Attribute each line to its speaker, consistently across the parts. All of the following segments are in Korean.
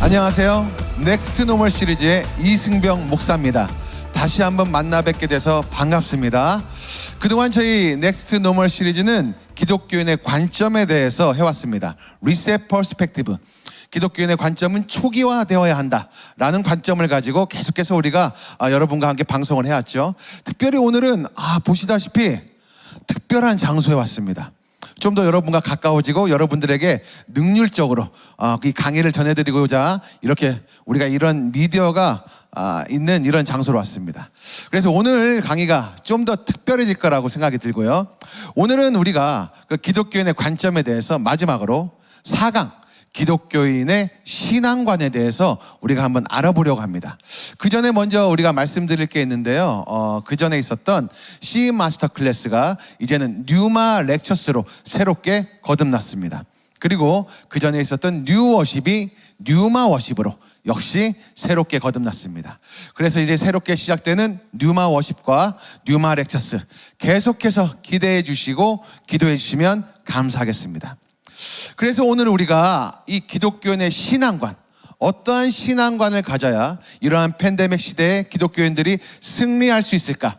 Speaker 1: 안녕하세요. 넥스트 노멀 시리즈의 이승병 목사입니다. 다시 한번 만나 뵙게 돼서 반갑습니다. 그동안 저희 넥스트 노멀 시리즈는 기독교인의 관점에 대해서 해왔습니다. 리셋 퍼스펙티브. 기독교인의 관점은 초기화되어야 한다라는 관점을 가지고 계속해서 우리가 여러분과 함께 방송을 해왔죠. 특별히 오늘은 보시다시피 특별한 장소에 왔습니다. 좀 더 여러분과 가까워지고 여러분들에게 능률적으로 이 강의를 전해드리고자 이렇게 우리가 이런 미디어가 있는 이런 장소로 왔습니다. 그래서 오늘 강의가 좀 더 특별해질 거라고 생각이 들고요. 오늘은 우리가 그 기독교인의 관점에 대해서 마지막으로 4강 기독교인의 신앙관에 대해서 우리가 한번 알아보려고 합니다. 그 전에 먼저 우리가 말씀드릴 게 있는데요. 그 전에 있었던 C 마스터 클래스가 이제는 뉴마 렉처스로 새롭게 거듭났습니다. 그리고 그 전에 있었던 뉴 워십이 뉴마 워십으로 역시 새롭게 거듭났습니다. 그래서 이제 새롭게 시작되는 뉴마 워십과 뉴마 렉처스 계속해서 기대해 주시고 기도해 주시면 감사하겠습니다. 그래서 오늘 우리가 이 기독교인의 신앙관, 어떠한 신앙관을 가져야 이러한 팬데믹 시대에 기독교인들이 승리할 수 있을까?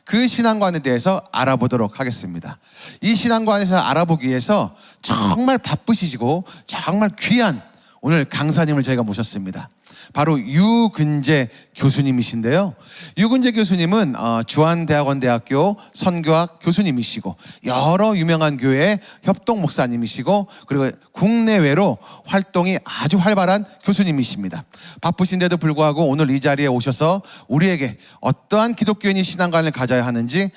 Speaker 1: 그 신앙관에 대해서 알아보도록 하겠습니다. 이 신앙관에서 알아보기 위해서 정말 바쁘시고 정말 귀한 오늘 강사님을 저희가 모셨습니다. 바로 유근재 교수님이신데요. 유근재 교수님은 주한대학원대학교 선교학 교수님이시고 여러 유명한 교회의 협동 목사님이시고 그리고 국내외로 활동이 아주 활발한 교수님이십니다. 바쁘신데도 불구하고 오늘 이 자리에 오셔서 우리에게 어떠한 기독교인이 신앙관을 가져야 하는지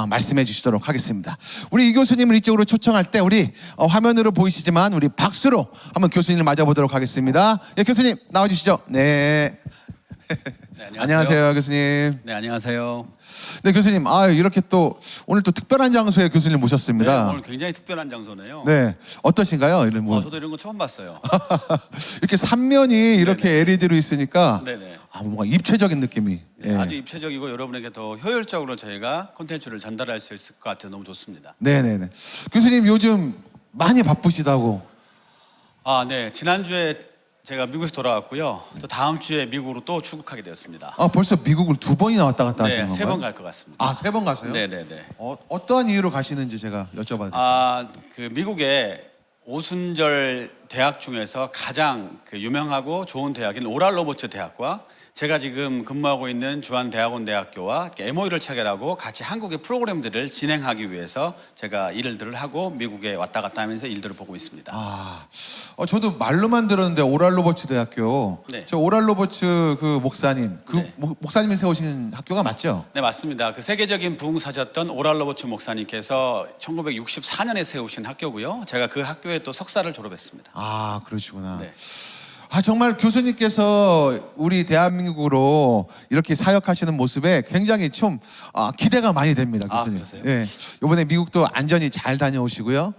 Speaker 1: 말씀해 주시도록 하겠습니다. 우리 이 교수님을 이쪽으로 초청할 때 우리 화면으로 보이시지만 우리 박수로 한번 교수님을 맞아보도록 하겠습니다. 예, 교수님 나와주시죠. 네.
Speaker 2: 네,
Speaker 1: 안녕하세요, 교수님.
Speaker 2: 네, 안녕하세요.
Speaker 1: 네, 교수님. 이렇게 또 오늘 또 특별한 장소에 교수님 모셨습니다.
Speaker 2: 네, 오늘 굉장히 특별한 장소네요.
Speaker 1: 네, 어떠신가요? 이런
Speaker 2: 저도 이런 거 처음 봤어요.
Speaker 1: 이렇게 삼면이 이렇게 LED로 있으니까
Speaker 2: 네네.
Speaker 1: 뭔가 입체적인 느낌이. 예.
Speaker 2: 아주 입체적이고 여러분에게 더 효율적으로 저희가 콘텐츠를 전달할 수 있을 것 같아서 너무 좋습니다.
Speaker 1: 네네네. 교수님 요즘 많이 바쁘시다고.
Speaker 2: 네. 지난주에 제가 미국에서 돌아왔고요. 또 다음 주에 미국으로 또 출국하게 되었습니다.
Speaker 1: 벌써 미국을 2번이나 왔다 갔다 하시는
Speaker 2: 네,
Speaker 1: 건가요?
Speaker 2: 3번 갈 것 같습니다.
Speaker 1: 3번 가세요?
Speaker 2: 네네네.
Speaker 1: 어떠한 이유로 가시는지 제가 여쭤봐도.
Speaker 2: 그 미국의 오순절 대학 중에서 가장 유명하고 좋은 대학인 오랄 로버츠 대학과 제가 지금 근무하고 있는 주한대학원대학교와 MOU를 체결하고 같이 한국의 프로그램들을 진행하기 위해서 제가 일들을 하고 미국에 왔다 갔다 하면서 일들을 보고 있습니다.
Speaker 1: 저도 말로만 들었는데 오랄 로버츠 대학교.
Speaker 2: 네.
Speaker 1: 저 오랄 로버츠 그 목사님,
Speaker 2: 네.
Speaker 1: 목사님이 세우신 학교가 맞죠?
Speaker 2: 네, 맞습니다. 그 세계적인 부흥사셨던 오랄 로버츠 목사님께서 1964년에 세우신 학교고요. 제가 그 학교에 또 석사를 졸업했습니다.
Speaker 1: 그러시구나.
Speaker 2: 네.
Speaker 1: 정말 교수님께서 우리 대한민국으로 이렇게 사역하시는 모습에 굉장히 좀 기대가 많이 됩니다, 교수님.
Speaker 2: 그러세요?
Speaker 1: 예. 이번에 미국도 안전히 잘 다녀오시고요.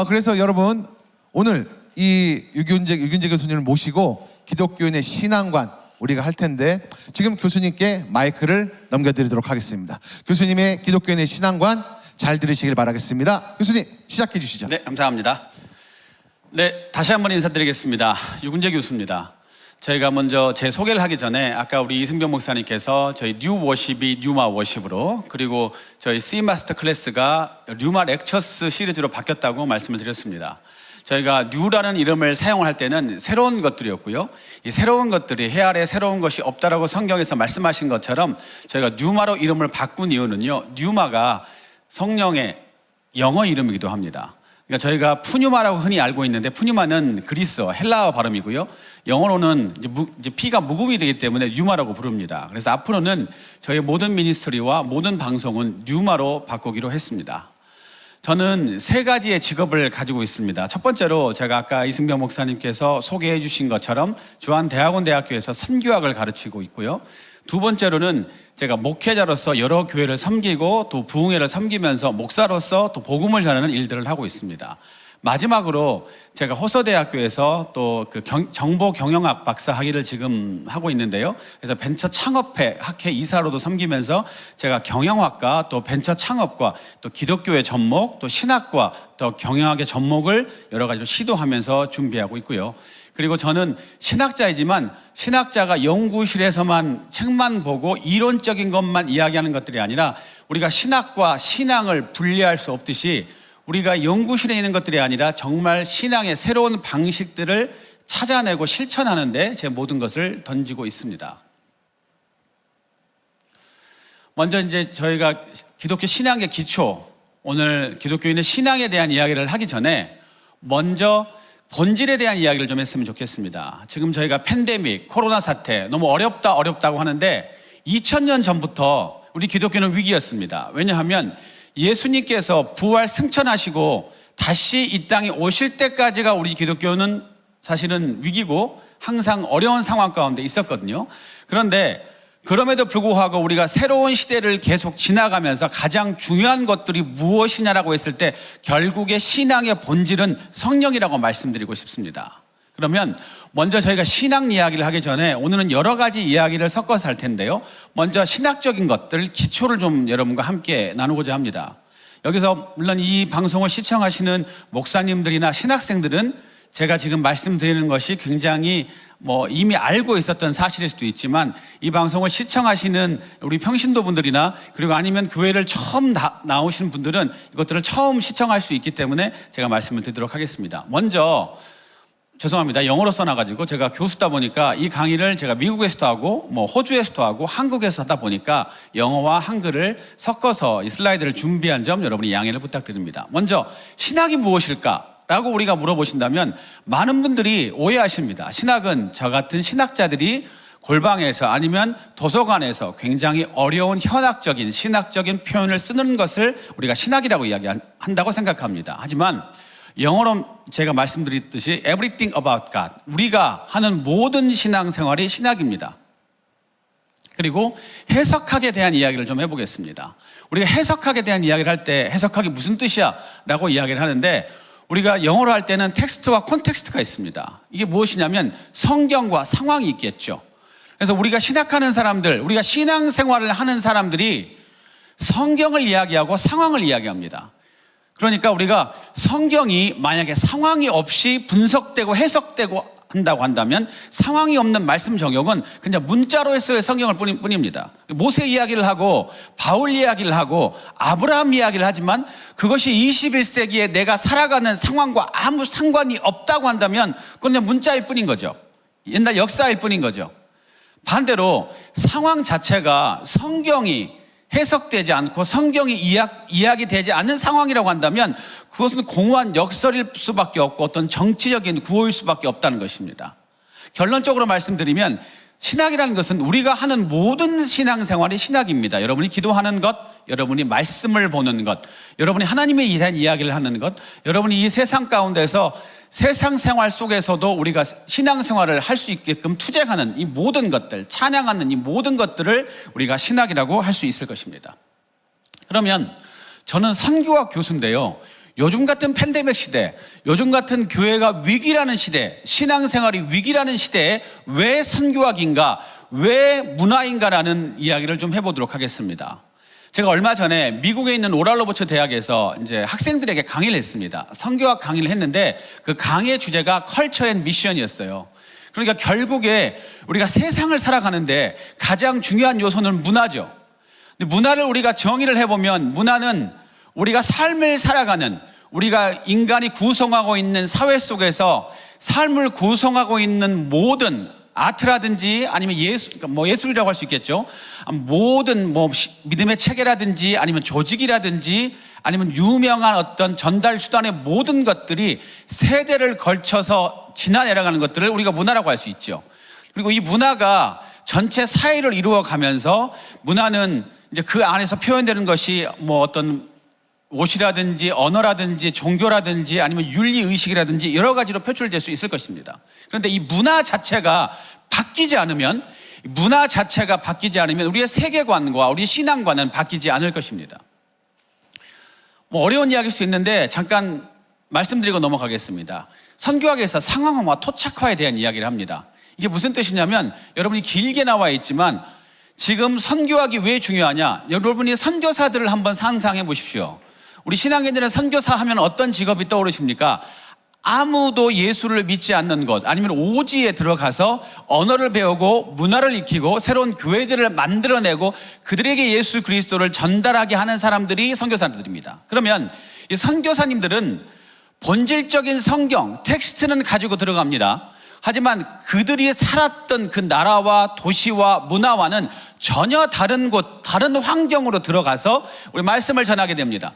Speaker 1: 그래서 여러분 오늘 이 유균재 교수님을 모시고 기독교인의 신앙관 우리가 할 텐데 지금 교수님께 마이크를 넘겨드리도록 하겠습니다. 교수님의 기독교인의 신앙관 잘 들으시길 바라겠습니다. 교수님 시작해 주시죠.
Speaker 2: 네, 감사합니다. 네, 다시 한번 인사드리겠습니다. 유근재 교수입니다. 저희가 먼저 제 소개를 하기 전에 아까 우리 이승병 목사님께서 저희 뉴 워십이 뉴마 워십으로 그리고 저희 C 마스터 클래스가 뉴마 렉처스 시리즈로 바뀌었다고 말씀을 드렸습니다. 저희가 뉴라는 이름을 사용을 할 때는 새로운 것들이었고요. 이 새로운 것들이 해 아래 새로운 것이 없다라고 성경에서 말씀하신 것처럼 저희가 뉴마로 이름을 바꾼 이유는요. 뉴마가 성령의 영어 이름이기도 합니다. 그러니까 저희가 푸뉴마라고 흔히 알고 있는데 푸뉴마는 그리스어 헬라어 발음이고요. 영어로는 이제 P가 묵음이 되기 때문에 뉴마라고 부릅니다. 그래서 앞으로는 저희 모든 미니스트리와 모든 방송은 뉴마로 바꾸기로 했습니다. 저는 3가지의 직업을 가지고 있습니다. 첫 번째로 제가 아까 이승병 목사님께서 소개해 주신 것처럼 주한대학원대학교에서 선교학을 가르치고 있고요. 두 번째로는 제가 목회자로서 여러 교회를 섬기고 또 부흥회를 섬기면서 목사로서 또 복음을 전하는 일들을 하고 있습니다. 마지막으로 제가 호서대학교에서 또 그 정보경영학 박사 학위를 지금 하고 있는데요. 그래서 벤처 창업회 학회 이사로도 섬기면서 제가 경영학과 또 벤처 창업과 또 기독교의 접목 또 신학과 또 경영학의 접목을 여러 가지로 시도하면서 준비하고 있고요. 그리고 저는 신학자이지만 신학자가 연구실에서만 책만 보고 이론적인 것만 이야기하는 것들이 아니라 우리가 신학과 신앙을 분리할 수 없듯이 우리가 연구실에 있는 것들이 아니라 정말 신앙의 새로운 방식들을 찾아내고 실천하는 데 제 모든 것을 던지고 있습니다. 먼저 이제 저희가 기독교 신앙의 기초, 오늘 기독교인의 신앙에 대한 이야기를 하기 전에 먼저 본질에 대한 이야기를 좀 했으면 좋겠습니다. 지금 저희가 팬데믹, 코로나 사태 너무 어렵다고 하는데 2000년 전부터 우리 기독교는 위기였습니다. 왜냐하면 예수님께서 부활 승천하시고 다시 이 땅에 오실 때까지가 우리 기독교는 사실은 위기고 항상 어려운 상황 가운데 있었거든요. 그런데 그럼에도 불구하고 우리가 새로운 시대를 계속 지나가면서 가장 중요한 것들이 무엇이냐라고 했을 때 결국에 신앙의 본질은 성령이라고 말씀드리고 싶습니다. 그러면 먼저 저희가 신앙 이야기를 하기 전에 오늘은 여러 가지 이야기를 섞어서 할 텐데요. 먼저 신학적인 것들, 기초를 좀 여러분과 함께 나누고자 합니다. 여기서 물론 이 방송을 시청하시는 목사님들이나 신학생들은 제가 지금 말씀드리는 것이 굉장히 이미 알고 있었던 사실일 수도 있지만 이 방송을 시청하시는 우리 평신도 분들이나 그리고 아니면 교회를 처음 나오시는 분들은 이것들을 처음 시청할 수 있기 때문에 제가 말씀을 드리도록 하겠습니다. 먼저 죄송합니다. 영어로 써놔가지고 제가 교수다 보니까 이 강의를 제가 미국에서도 하고 호주에서도 하고 한국에서 하다 보니까 영어와 한글을 섞어서 이 슬라이드를 준비한 점 여러분이 양해를 부탁드립니다. 먼저 신학이 무엇일까? 라고 우리가 물어보신다면 많은 분들이 오해하십니다. 신학은 저 같은 신학자들이 골방에서 아니면 도서관에서 굉장히 어려운 현학적인 신학적인 표현을 쓰는 것을 우리가 신학이라고 이야기한다고 생각합니다. 하지만 영어로 제가 말씀드렸듯이 everything about God, 우리가 하는 모든 신앙생활이 신학입니다. 그리고 해석학에 대한 이야기를 좀 해보겠습니다. 우리가 해석학에 대한 이야기를 할 때 해석학이 무슨 뜻이야? 라고 이야기를 하는데 우리가 영어로 할 때는 텍스트와 콘텍스트가 있습니다. 이게 무엇이냐면 성경과 상황이 있겠죠. 그래서 우리가 신학하는 사람들, 우리가 신앙생활을 하는 사람들이 성경을 이야기하고 상황을 이야기합니다. 그러니까 우리가 성경이 만약에 상황이 없이 분석되고 해석되고 한다고 한다면 상황이 없는 말씀 정역은 그냥 문자로서의 성경을 뿐입니다. 모세 이야기를 하고 바울 이야기를 하고 아브라함 이야기를 하지만 그것이 21세기에 내가 살아가는 상황과 아무 상관이 없다고 한다면 그건 그냥 문자일 뿐인 거죠. 옛날 역사일 뿐인 거죠. 반대로 상황 자체가 성경이 해석되지 않고 성경이 이야기되지 않는 상황이라고 한다면 그것은 공허한 역설일 수밖에 없고 어떤 정치적인 구호일 수밖에 없다는 것입니다. 결론적으로 말씀드리면 신학이라는 것은 우리가 하는 모든 신앙생활이 신학입니다. 여러분이 기도하는 것, 여러분이 말씀을 보는 것, 여러분이 하나님에 대한 이야기를 하는 것, 여러분이 이 세상 가운데서 세상 생활 속에서도 우리가 신앙생활을 할 수 있게끔 투쟁하는 이 모든 것들, 찬양하는 이 모든 것들을 우리가 신학이라고 할 수 있을 것입니다. 그러면 저는 선교학 교수인데요. 요즘 같은 팬데믹 시대, 요즘 같은 교회가 위기라는 시대, 신앙생활이 위기라는 시대에 왜 선교학인가, 왜 문화인가라는 이야기를 좀 해보도록 하겠습니다. 제가 얼마 전에 미국에 있는 오랄로버츠 대학에서 이제 학생들에게 강의를 했습니다. 선교학 강의를 했는데 그 강의의 주제가 컬처 앤 미션이었어요. 그러니까 결국에 우리가 세상을 살아가는데 가장 중요한 요소는 문화죠. 근데 문화를 우리가 정의를 해보면 문화는 우리가 삶을 살아가는, 우리가 인간이 구성하고 있는 사회 속에서 삶을 구성하고 있는 모든 아트라든지 아니면 예술이라고 할 수 있겠죠. 모든 믿음의 체계라든지 아니면 조직이라든지 아니면 유명한 어떤 전달 수단의 모든 것들이 세대를 걸쳐서 지나 내려가는 것들을 우리가 문화라고 할 수 있죠. 그리고 이 문화가 전체 사회를 이루어 가면서 문화는 이제 그 안에서 표현되는 것이 어떤 옷이라든지 언어라든지 종교라든지 아니면 윤리의식이라든지 여러 가지로 표출될 수 있을 것입니다. 그런데 이 문화 자체가 바뀌지 않으면 우리의 세계관과 우리의 신앙관은 바뀌지 않을 것입니다. 어려운 이야기일 수 있는데 잠깐 말씀드리고 넘어가겠습니다. 선교학에서 상황화와 토착화에 대한 이야기를 합니다. 이게 무슨 뜻이냐면 여러분이 길게 나와 있지만 지금 선교학이 왜 중요하냐? 여러분이 선교사들을 한번 상상해 보십시오. 우리 신앙인들은 선교사 하면 어떤 직업이 떠오르십니까? 아무도 예수를 믿지 않는 곳 아니면 오지에 들어가서 언어를 배우고 문화를 익히고 새로운 교회들을 만들어내고 그들에게 예수 그리스도를 전달하게 하는 사람들이 선교사들입니다. 그러면 이 선교사님들은 본질적인 성경, 텍스트는 가지고 들어갑니다. 하지만 그들이 살았던 그 나라와 도시와 문화와는 전혀 다른 곳, 다른 환경으로 들어가서 우리 말씀을 전하게 됩니다.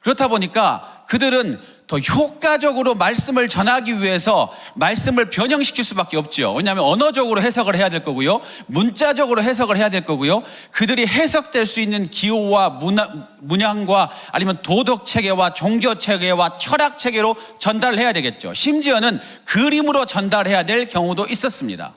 Speaker 2: 그렇다 보니까 그들은 더 효과적으로 말씀을 전하기 위해서 말씀을 변형시킬 수밖에 없죠. 왜냐하면 언어적으로 해석을 해야 될 거고요, 문자적으로 해석을 해야 될 거고요, 그들이 해석될 수 있는 기호와 문양과 아니면 도덕 체계와 종교 체계와 철학 체계로 전달을 해야 되겠죠. 심지어는 그림으로 전달해야 될 경우도 있었습니다.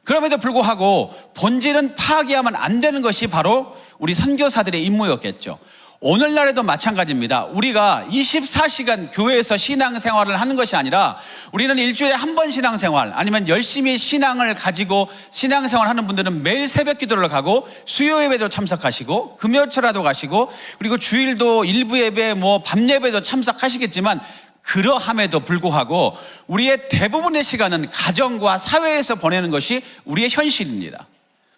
Speaker 2: 그럼에도 불구하고 본질은 파괴하면 안 되는 것이 바로 우리 선교사들의 임무였겠죠. 오늘날에도 마찬가지입니다. 우리가 24시간 교회에서 신앙생활을 하는 것이 아니라 우리는 일주일에 한 번 신앙생활 아니면 열심히 신앙을 가지고 신앙생활 하는 분들은 매일 새벽 기도를 가고 수요 예배도 참석하시고 금요철화도 가시고 그리고 주일도 일부 예배 밤 예배도 참석하시겠지만 그러함에도 불구하고 우리의 대부분의 시간은 가정과 사회에서 보내는 것이 우리의 현실입니다.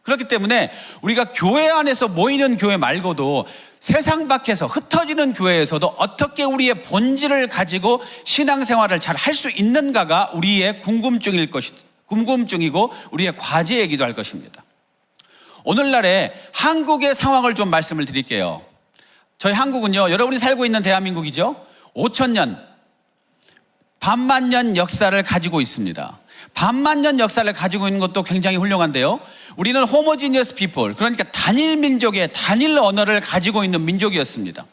Speaker 2: 그렇기 때문에 우리가 교회 안에서 모이는 교회 말고도 세상 밖에서 흩어지는 교회에서도 어떻게 우리의 본질을 가지고 신앙생활을 잘 할 수 있는가가 우리의 궁금증이고 우리의 과제이기도 할 것입니다. 오늘날의 한국의 상황을 좀 말씀을 드릴게요. 저희 한국은요, 여러분이 살고 있는 대한민국이죠. 5,000년, 반만년 역사를 가지고 있습니다. 반만년 역사를 가지고 있는 것도 굉장히 훌륭한데요, 우리는 호모지니어스 피플, 그러니까 단일 민족의 단일 언어를 가지고 있는 민족이었습니다.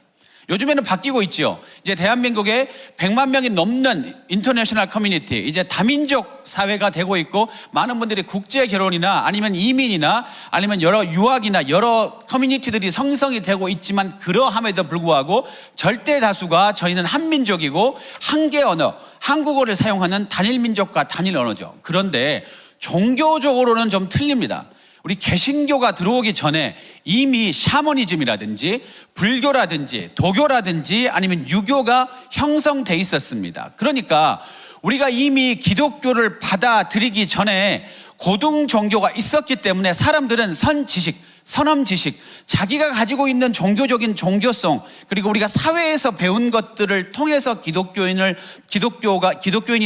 Speaker 2: 요즘에는 바뀌고 있죠. 이제 대한민국에 100만 명이 넘는 인터내셔널 커뮤니티, 이제 다민족 사회가 되고 있고 많은 분들이 국제 결혼이나 아니면 이민이나 아니면 여러 유학이나 여러 커뮤니티들이 형성이 되고 있지만 그러함에도 불구하고 절대 다수가 저희는 한민족이고 한개 언어, 한국어를 사용하는 단일 민족과 단일 언어죠. 그런데 종교적으로는 좀 틀립니다. 우리 개신교가 들어오기 전에 이미 샤머니즘이라든지 불교라든지 도교라든지 아니면 유교가 형성돼 있었습니다. 그러니까 우리가 이미 기독교를 받아들이기 전에 고등 종교가 있었기 때문에 사람들은 선엄 지식, 자기가 가지고 있는 종교적인 종교성, 그리고 우리가 사회에서 배운 것들을 통해서 기독교인이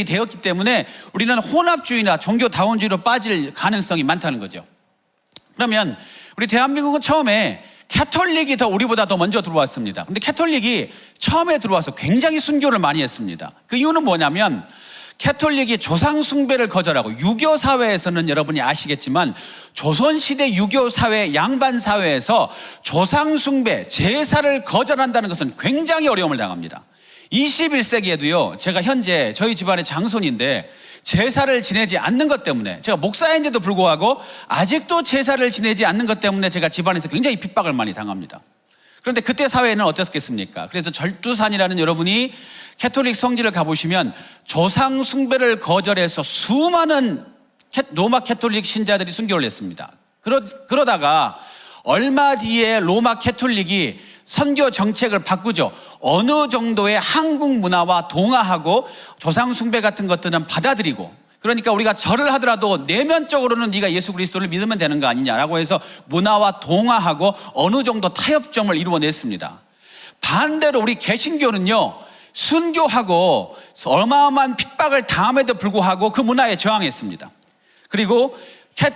Speaker 2: 되었기 때문에 우리는 혼합주의나 종교다원주의로 빠질 가능성이 많다는 거죠. 그러면 우리 대한민국은 처음에 캐톨릭이 우리보다 더 먼저 들어왔습니다. 근데 캐톨릭이 처음에 들어와서 굉장히 순교를 많이 했습니다. 그 이유는 뭐냐면 캐톨릭이 조상 숭배를 거절하고, 유교 사회에서는 여러분이 아시겠지만 조선시대 유교 사회, 양반 사회에서 조상 숭배, 제사를 거절한다는 것은 굉장히 어려움을 당합니다. 21세기에도요, 제가 현재 저희 집안의 장손인데 제사를 지내지 않는 것 때문에, 제가 목사인데도 불구하고 아직도 제사를 지내지 않는 것 때문에 제가 집안에서 굉장히 핍박을 많이 당합니다. 그런데 그때 사회는 어땠겠습니까? 그래서 절두산이라는, 여러분이 캐톨릭 성지를 가보시면 조상 숭배를 거절해서 수많은 로마 캐톨릭 신자들이 순교를 했습니다. 그러다가 얼마 뒤에 로마 캐톨릭이 선교 정책을 바꾸죠. 어느 정도의 한국 문화와 동화하고 조상 숭배 같은 것들은 받아들이고, 그러니까 우리가 절을 하더라도 내면적으로는 네가 예수 그리스도를 믿으면 되는 거 아니냐라고 해서 문화와 동화하고 어느 정도 타협점을 이루어냈습니다. 반대로 우리 개신교는요, 순교하고 어마어마한 핍박을 당함에도 불구하고 그 문화에 저항했습니다. 그리고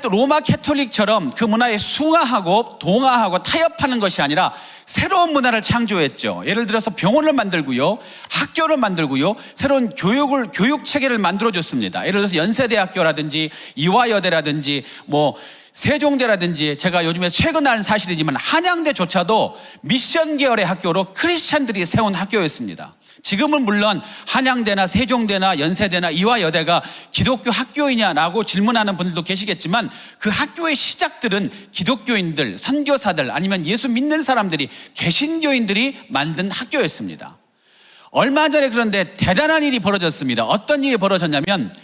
Speaker 2: 로마 캐톨릭처럼 그 문화에 숭화하고 동화하고 타협하는 것이 아니라 새로운 문화를 창조했죠. 예를 들어서 병원을 만들고요, 학교를 만들고요, 새로운 교육 체계를 만들어줬습니다. 예를 들어서 연세대학교라든지 이화여대라든지 세종대라든지, 제가 요즘에 최근 알 사실이지만 한양대조차도 미션 계열의 학교로 크리스찬들이 세운 학교였습니다. 지금은 물론 한양대나 세종대나 연세대나 이화여대가 기독교 학교이냐라고 질문하는 분들도 계시겠지만 그 학교의 시작들은 기독교인들, 선교사들 아니면 예수 믿는 사람들이, 개신교인들이 만든 학교였습니다. 얼마 전에 그런데 대단한 일이 벌어졌습니다. 어떤 일이 벌어졌냐면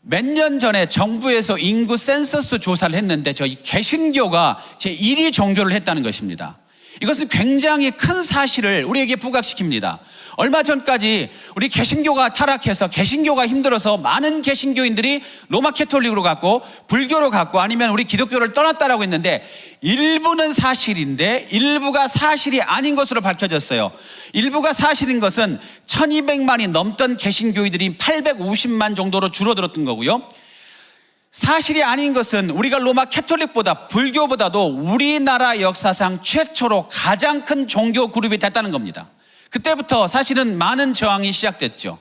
Speaker 2: 몇 년 전에 정부에서 인구 센서스 조사를 했는데 저희 개신교가 제1위 종교를 했다는 것입니다. 이것은 굉장히 큰 사실을 우리에게 부각시킵니다. 얼마 전까지 우리 개신교가 타락해서 개신교가 힘들어서 많은 개신교인들이 로마 캐톨릭으로 갔고 불교로 갔고 아니면 우리 기독교를 떠났다라고 했는데 일부는 사실인데 일부가 사실이 아닌 것으로 밝혀졌어요. 일부가 사실인 것은 1200만이 넘던 개신교인들이 850만 정도로 줄어들었던 거고요. 사실이 아닌 것은 우리가 로마 캐톨릭보다 불교보다도 우리나라 역사상 최초로 가장 큰 종교 그룹이 됐다는 겁니다. 그때부터 사실은 많은 저항이 시작됐죠.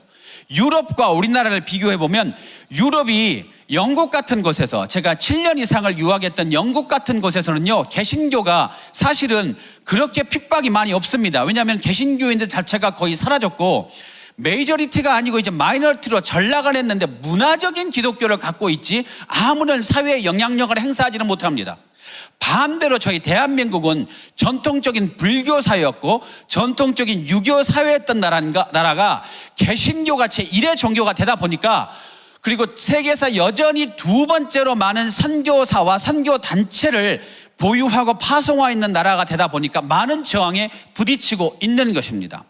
Speaker 2: 유럽과 우리나라를 비교해보면 유럽이 영국 같은 곳에서 제가 7년 이상을 유학했던 영국 같은 곳에서는요 개신교가 사실은 그렇게 핍박이 많이 없습니다. 왜냐하면 개신교인들 자체가 거의 사라졌고 메이저리티가 아니고 이제 마이너리티로 전락을 했는데 문화적인 기독교를 갖고 있지 아무런 사회의 영향력을 행사하지는 못합니다. 반대로 저희 대한민국은 전통적인 불교 사회였고 전통적인 유교 사회였던 나라가 개신교가 제1의 종교가 되다 보니까 그리고 세계에서 여전히 두 번째로 많은 선교사와 선교 단체를 보유하고 파송하고 있는 나라가 되다 보니까 많은 저항에 부딪히고 있는 것입니다.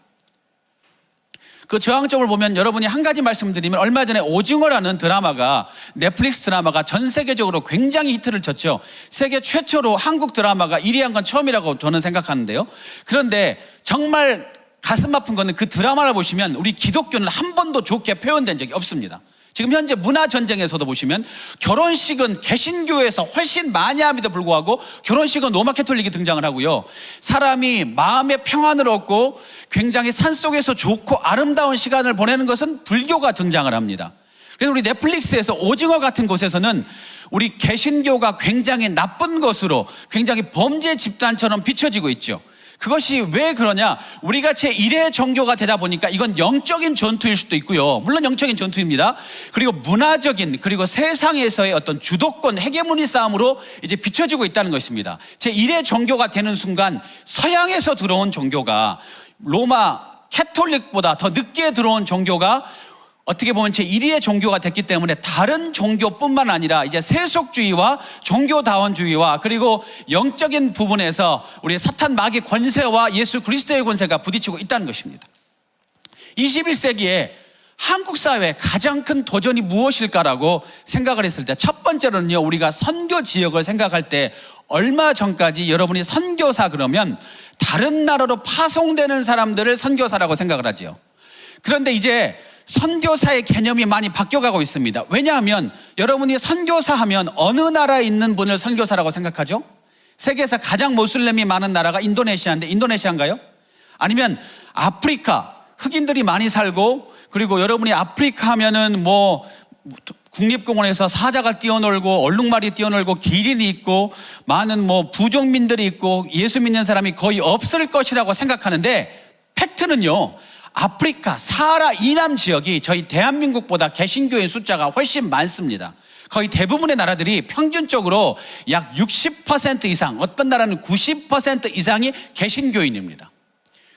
Speaker 2: 그 저항점을 보면 여러분이 한 가지 말씀드리면 얼마 전에 오징어라는 드라마가 넷플릭스 드라마가 전 세계적으로 굉장히 히트를 쳤죠. 세계 최초로 한국 드라마가 1위 한 건 처음이라고 저는 생각하는데요. 그런데 정말 가슴 아픈 거는 그 드라마를 보시면 우리 기독교는 한 번도 좋게 표현된 적이 없습니다. 지금 현재 문화전쟁에서도 보시면 결혼식은 개신교에서 훨씬 많이 함에도 불구하고 결혼식은 로마 캐톨릭이 등장을 하고요. 사람이 마음의 평안을 얻고 굉장히 산속에서 좋고 아름다운 시간을 보내는 것은 불교가 등장을 합니다. 그래서 우리 넷플릭스에서 오징어 같은 곳에서는 우리 개신교가 굉장히 나쁜 것으로 굉장히 범죄 집단처럼 비춰지고 있죠. 그것이 왜 그러냐? 우리가 제1의 종교가 되다 보니까 이건 영적인 전투일 수도 있고요. 물론 영적인 전투입니다. 그리고 문화적인 그리고 세상에서의 어떤 주도권 헤게모니 싸움으로 이제 비춰지고 있다는 것입니다. 제1의 종교가 되는 순간 서양에서 들어온 종교가 로마 캐톨릭보다 더 늦게 들어온 종교가 어떻게 보면 제1위의 종교가 됐기 때문에 다른 종교뿐만 아니라 이제 세속주의와 종교다원주의와 그리고 영적인 부분에서 우리 사탄 마귀 권세와 예수 그리스도의 권세가 부딪히고 있다는 것입니다. 21세기에 한국 사회의 가장 큰 도전이 무엇일까라고 생각을 했을 때 첫 번째로는요, 우리가 선교 지역을 생각할 때 얼마 전까지 여러분이 선교사 그러면 다른 나라로 파송되는 사람들을 선교사라고 생각을 하죠. 그런데 이제 선교사의 개념이 많이 바뀌어가고 있습니다. 왜냐하면 여러분이 선교사 하면 어느 나라에 있는 분을 선교사라고 생각하죠? 세계에서 가장 모슬렘이 많은 나라가 인도네시아인데 인도네시아인가요? 아니면 아프리카 흑인들이 많이 살고 그리고 여러분이 아프리카 하면은 뭐 국립공원에서 사자가 뛰어놀고 얼룩말이 뛰어놀고 기린이 있고 많은 뭐 부족민들이 있고 예수 믿는 사람이 거의 없을 것이라고 생각하는데 팩트는요, 아프리카 사하라 이남 지역이 저희 대한민국보다 개신교인 숫자가 훨씬 많습니다. 거의 대부분의 나라들이 평균적으로 약 60% 이상, 어떤 나라는 90% 이상이 개신교인입니다.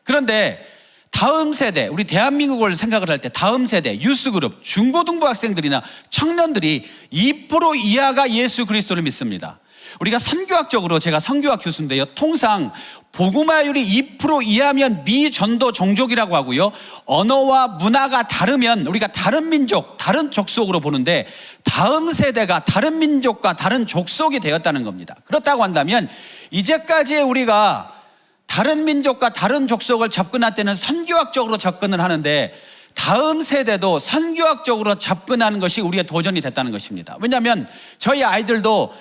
Speaker 2: 그런데 다음 세대, 우리 대한민국을 생각을 할 때 다음 세대, 유스그룹, 중고등부 학생들이나 청년들이 2% 이하가 예수 그리스도를 믿습니다. 우리가 선교학적으로, 제가 선교학 교수인데요, 통상 복음화율이 2% 이하면 미전도 종족이라고 하고요, 언어와 문화가 다르면 우리가 다른 민족, 다른 족속으로 보는데 다음 세대가 다른 민족과 다른 족속이 되었다는 겁니다. 그렇다고 한다면 이제까지 우리가 다른 민족과 다른 족속을 접근할 때는 선교학적으로 접근을 하는데 다음 세대도 선교학적으로 접근하는 것이 우리의 도전이 됐다는 것입니다. 왜냐하면 저희 아이들도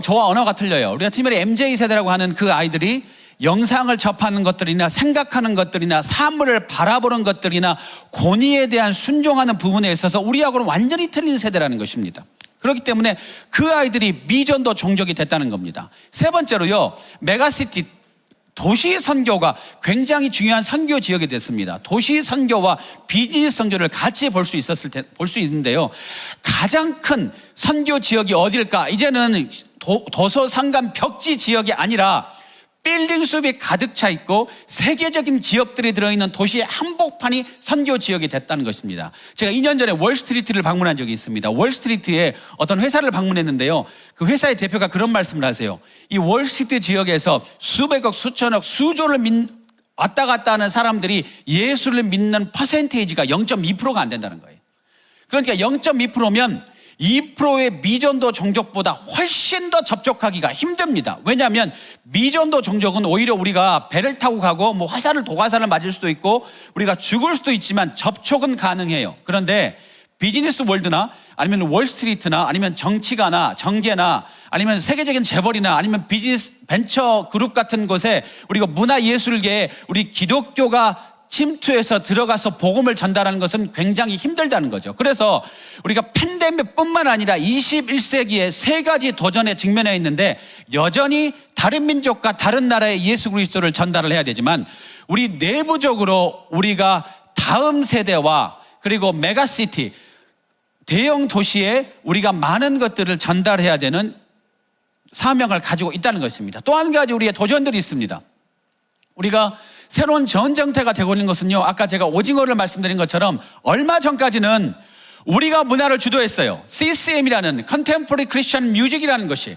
Speaker 2: 저와 언어가 틀려요. 우리가 팀의 MZ세대라고 하는 그 아이들이 영상을 접하는 것들이나 생각하는 것들이나 사물을 바라보는 것들이나 권위에 대한 순종하는 부분에 있어서 우리하고는 완전히 틀린 세대라는 것입니다. 그렇기 때문에 그 아이들이 미전도 종족이 됐다는 겁니다. 세 번째로요, 메가시티 도시 선교가 굉장히 중요한 선교 지역이 됐습니다. 도시 선교와 비즈니스 선교를 같이 볼 수 있는데요. 가장 큰 선교 지역이 어딜까? 이제는 도서 산간 벽지 지역이 아니라 빌딩 숲이 가득 차 있고 세계적인 기업들이 들어있는 도시의 한복판이 선교 지역이 됐다는 것입니다. 제가 2년 전에 월스트리트를 방문한 적이 있습니다. 월스트리트에 어떤 회사를 방문했는데요. 그 회사의 대표가 그런 말씀을 하세요. 이 월스트리트 지역에서 수백억, 수천억, 수조를 왔다 갔다 하는 사람들이 예수를 믿는 퍼센테이지가 0.2%가 안 된다는 거예요. 그러니까 0.2%면 2%의 미전도 종족보다 훨씬 더 접촉하기가 힘듭니다. 왜냐하면 미전도 종족은 오히려 우리가 배를 타고 가고 뭐 화살을 도가산을 맞을 수도 있고 우리가 죽을 수도 있지만 접촉은 가능해요. 그런데 비즈니스 월드나 아니면 월스트리트나 아니면 정치가나 정계나 아니면 세계적인 재벌이나 아니면 비즈니스 벤처 그룹 같은 곳에 우리가 문화예술계에 우리 기독교가 침투해서 들어가서 복음을 전달하는 것은 굉장히 힘들다는 거죠. 그래서 우리가 팬데믹뿐만 아니라 21세기에 세 가지 도전에 직면해 있는데 여전히 다른 민족과 다른 나라의 예수 그리스도를 전달을 해야 되지만 우리 내부적으로 우리가 다음 세대와 그리고 메가시티 대형 도시에 우리가 많은 것들을 전달해야 되는 사명을 가지고 있다는 것입니다. 또 한 가지 우리의 도전들이 있습니다. 우리가 새로운 전쟁태가 되고 있는 것은요, 아까 제가 오징어를 말씀드린 것처럼 얼마 전까지는 우리가 문화를 주도했어요. CCM이라는 Contemporary Christian Music이라는 것이,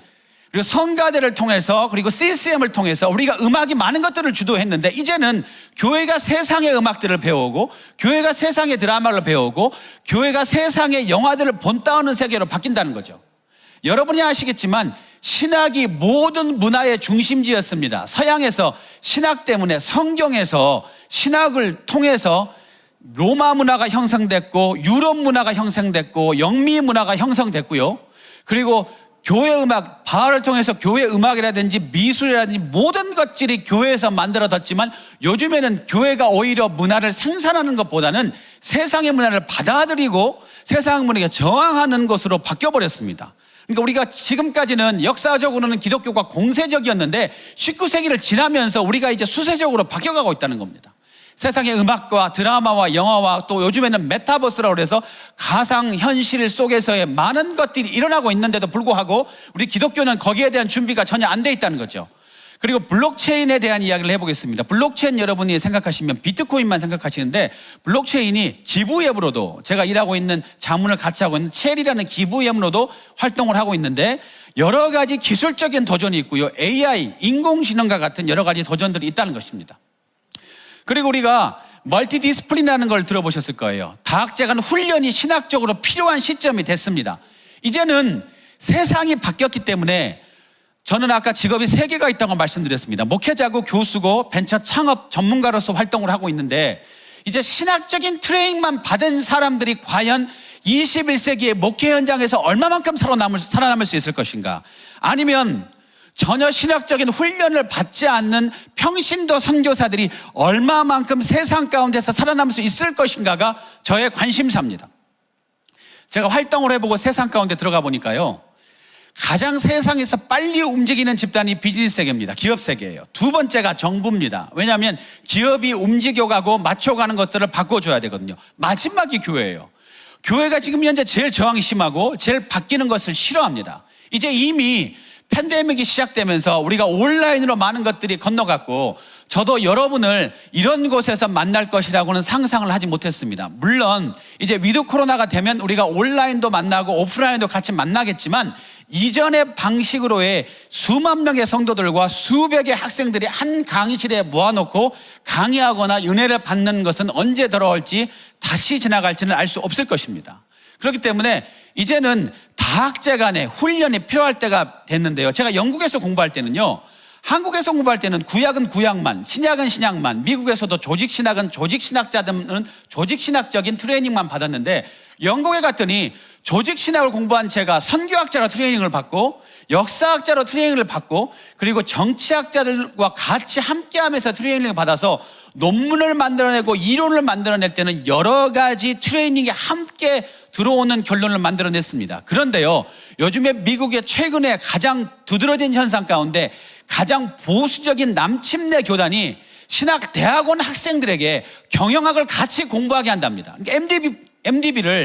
Speaker 2: 그리고 성가대를 통해서 그리고 CCM을 통해서 우리가 음악이 많은 것들을 주도했는데 이제는 교회가 세상의 음악들을 배우고 교회가 세상의 드라마를 배우고 교회가 세상의 영화들을 본따오는 세계로 바뀐다는 거죠. 여러분이 아시겠지만 신학이 모든 문화의 중심지였습니다. 서양에서 신학 때문에 성경에서 신학을 통해서 로마 문화가 형성됐고 유럽 문화가 형성됐고 영미 문화가 형성됐고요. 그리고 교회 음악, 바알을 통해서 교회 음악이라든지 미술이라든지 모든 것들이 교회에서 만들어졌지만 요즘에는 교회가 오히려 문화를 생산하는 것보다는 세상의 문화를 받아들이고 세상 문화에 저항하는 것으로 바뀌어버렸습니다. 그러니까 우리가 지금까지는 역사적으로는 기독교가 공세적이었는데 19세기를 지나면서 우리가 이제 수세적으로 바뀌어가고 있다는 겁니다. 세상의 음악과 드라마와 영화와 또 요즘에는 메타버스라고 해서 가상현실 속에서의 많은 것들이 일어나고 있는데도 불구하고 우리 기독교는 거기에 대한 준비가 전혀 안 돼 있다는 거죠. 그리고 블록체인에 대한 이야기를 해보겠습니다. 블록체인 여러분이 생각하시면 비트코인만 생각하시는데 블록체인이 기부 앱으로도 제가 일하고 있는 자문을 같이 하고 있는 첼이라는 기부 앱으로도 활동을 하고 있는데 여러 가지 기술적인 도전이 있고요. AI, 인공지능과 같은 여러 가지 도전들이 있다는 것입니다. 그리고 우리가 멀티디스플린이라는 걸 들어보셨을 거예요. 다학제간 훈련이 신학적으로 필요한 시점이 됐습니다. 이제는 세상이 바뀌었기 때문에 저는 아까 직업이 3개가 있다고 말씀드렸습니다. 목회자고 교수고 벤처 창업 전문가로서 활동을 하고 있는데 이제 신학적인 트레이닝만 받은 사람들이 과연 21세기의 목회 현장에서 얼마만큼 살아남을 수 있을 것인가? 아니면 전혀 신학적인 훈련을 받지 않는 평신도 선교사들이 얼마만큼 세상 가운데서 살아남을 수 있을 것인가가 저의 관심사입니다. 제가 활동을 해보고 세상 가운데 들어가 보니까요, 가장 세상에서 빨리 움직이는 집단이 비즈니스 세계입니다. 기업 세계예요. 두 번째가 정부입니다. 왜냐하면 기업이 움직여가고 맞춰가는 것들을 바꿔줘야 되거든요. 마지막이 교회예요. 교회가 지금 현재 제일 저항이 심하고 제일 바뀌는 것을 싫어합니다. 이제 이미 팬데믹이 시작되면서 우리가 온라인으로 많은 것들이 건너갔고 저도 여러분을 이런 곳에서 만날 것이라고는 상상을 하지 못했습니다. 물론 이제 위드 코로나가 되면 우리가 온라인도 만나고 오프라인도 같이 만나겠지만 이전의 방식으로의 수만 명의 성도들과 수백의 학생들이 한 강의실에 모아놓고 강의하거나 은혜를 받는 것은 언제 돌아올지 다시 지나갈지는 알 수 없을 것입니다. 그렇기 때문에 이제는 다학제 간의 훈련이 필요할 때가 됐는데요. 제가 영국에서 공부할 때는요, 한국에서 공부할 때는 구약은 구약만, 신약은 신약만, 미국에서도 조직신학은 조직신학자들은 조직신학적인 트레이닝만 받았는데 영국에 갔더니 조직신학을 공부한 제가 선교학자로 트레이닝을 받고 역사학자로 트레이닝을 받고 그리고 정치학자들과 같이 함께하면서 트레이닝을 받아서 논문을 만들어내고 이론을 만들어낼 때는 여러 가지 트레이닝이 함께 들어오는 결론을 만들어냈습니다. 그런데요, 요즘에 미국의 최근에 가장 두드러진 현상 가운데 가장 보수적인 남침내 교단이 신학대학원 학생들에게 경영학을 같이 공부하게 한답니다. 그러니까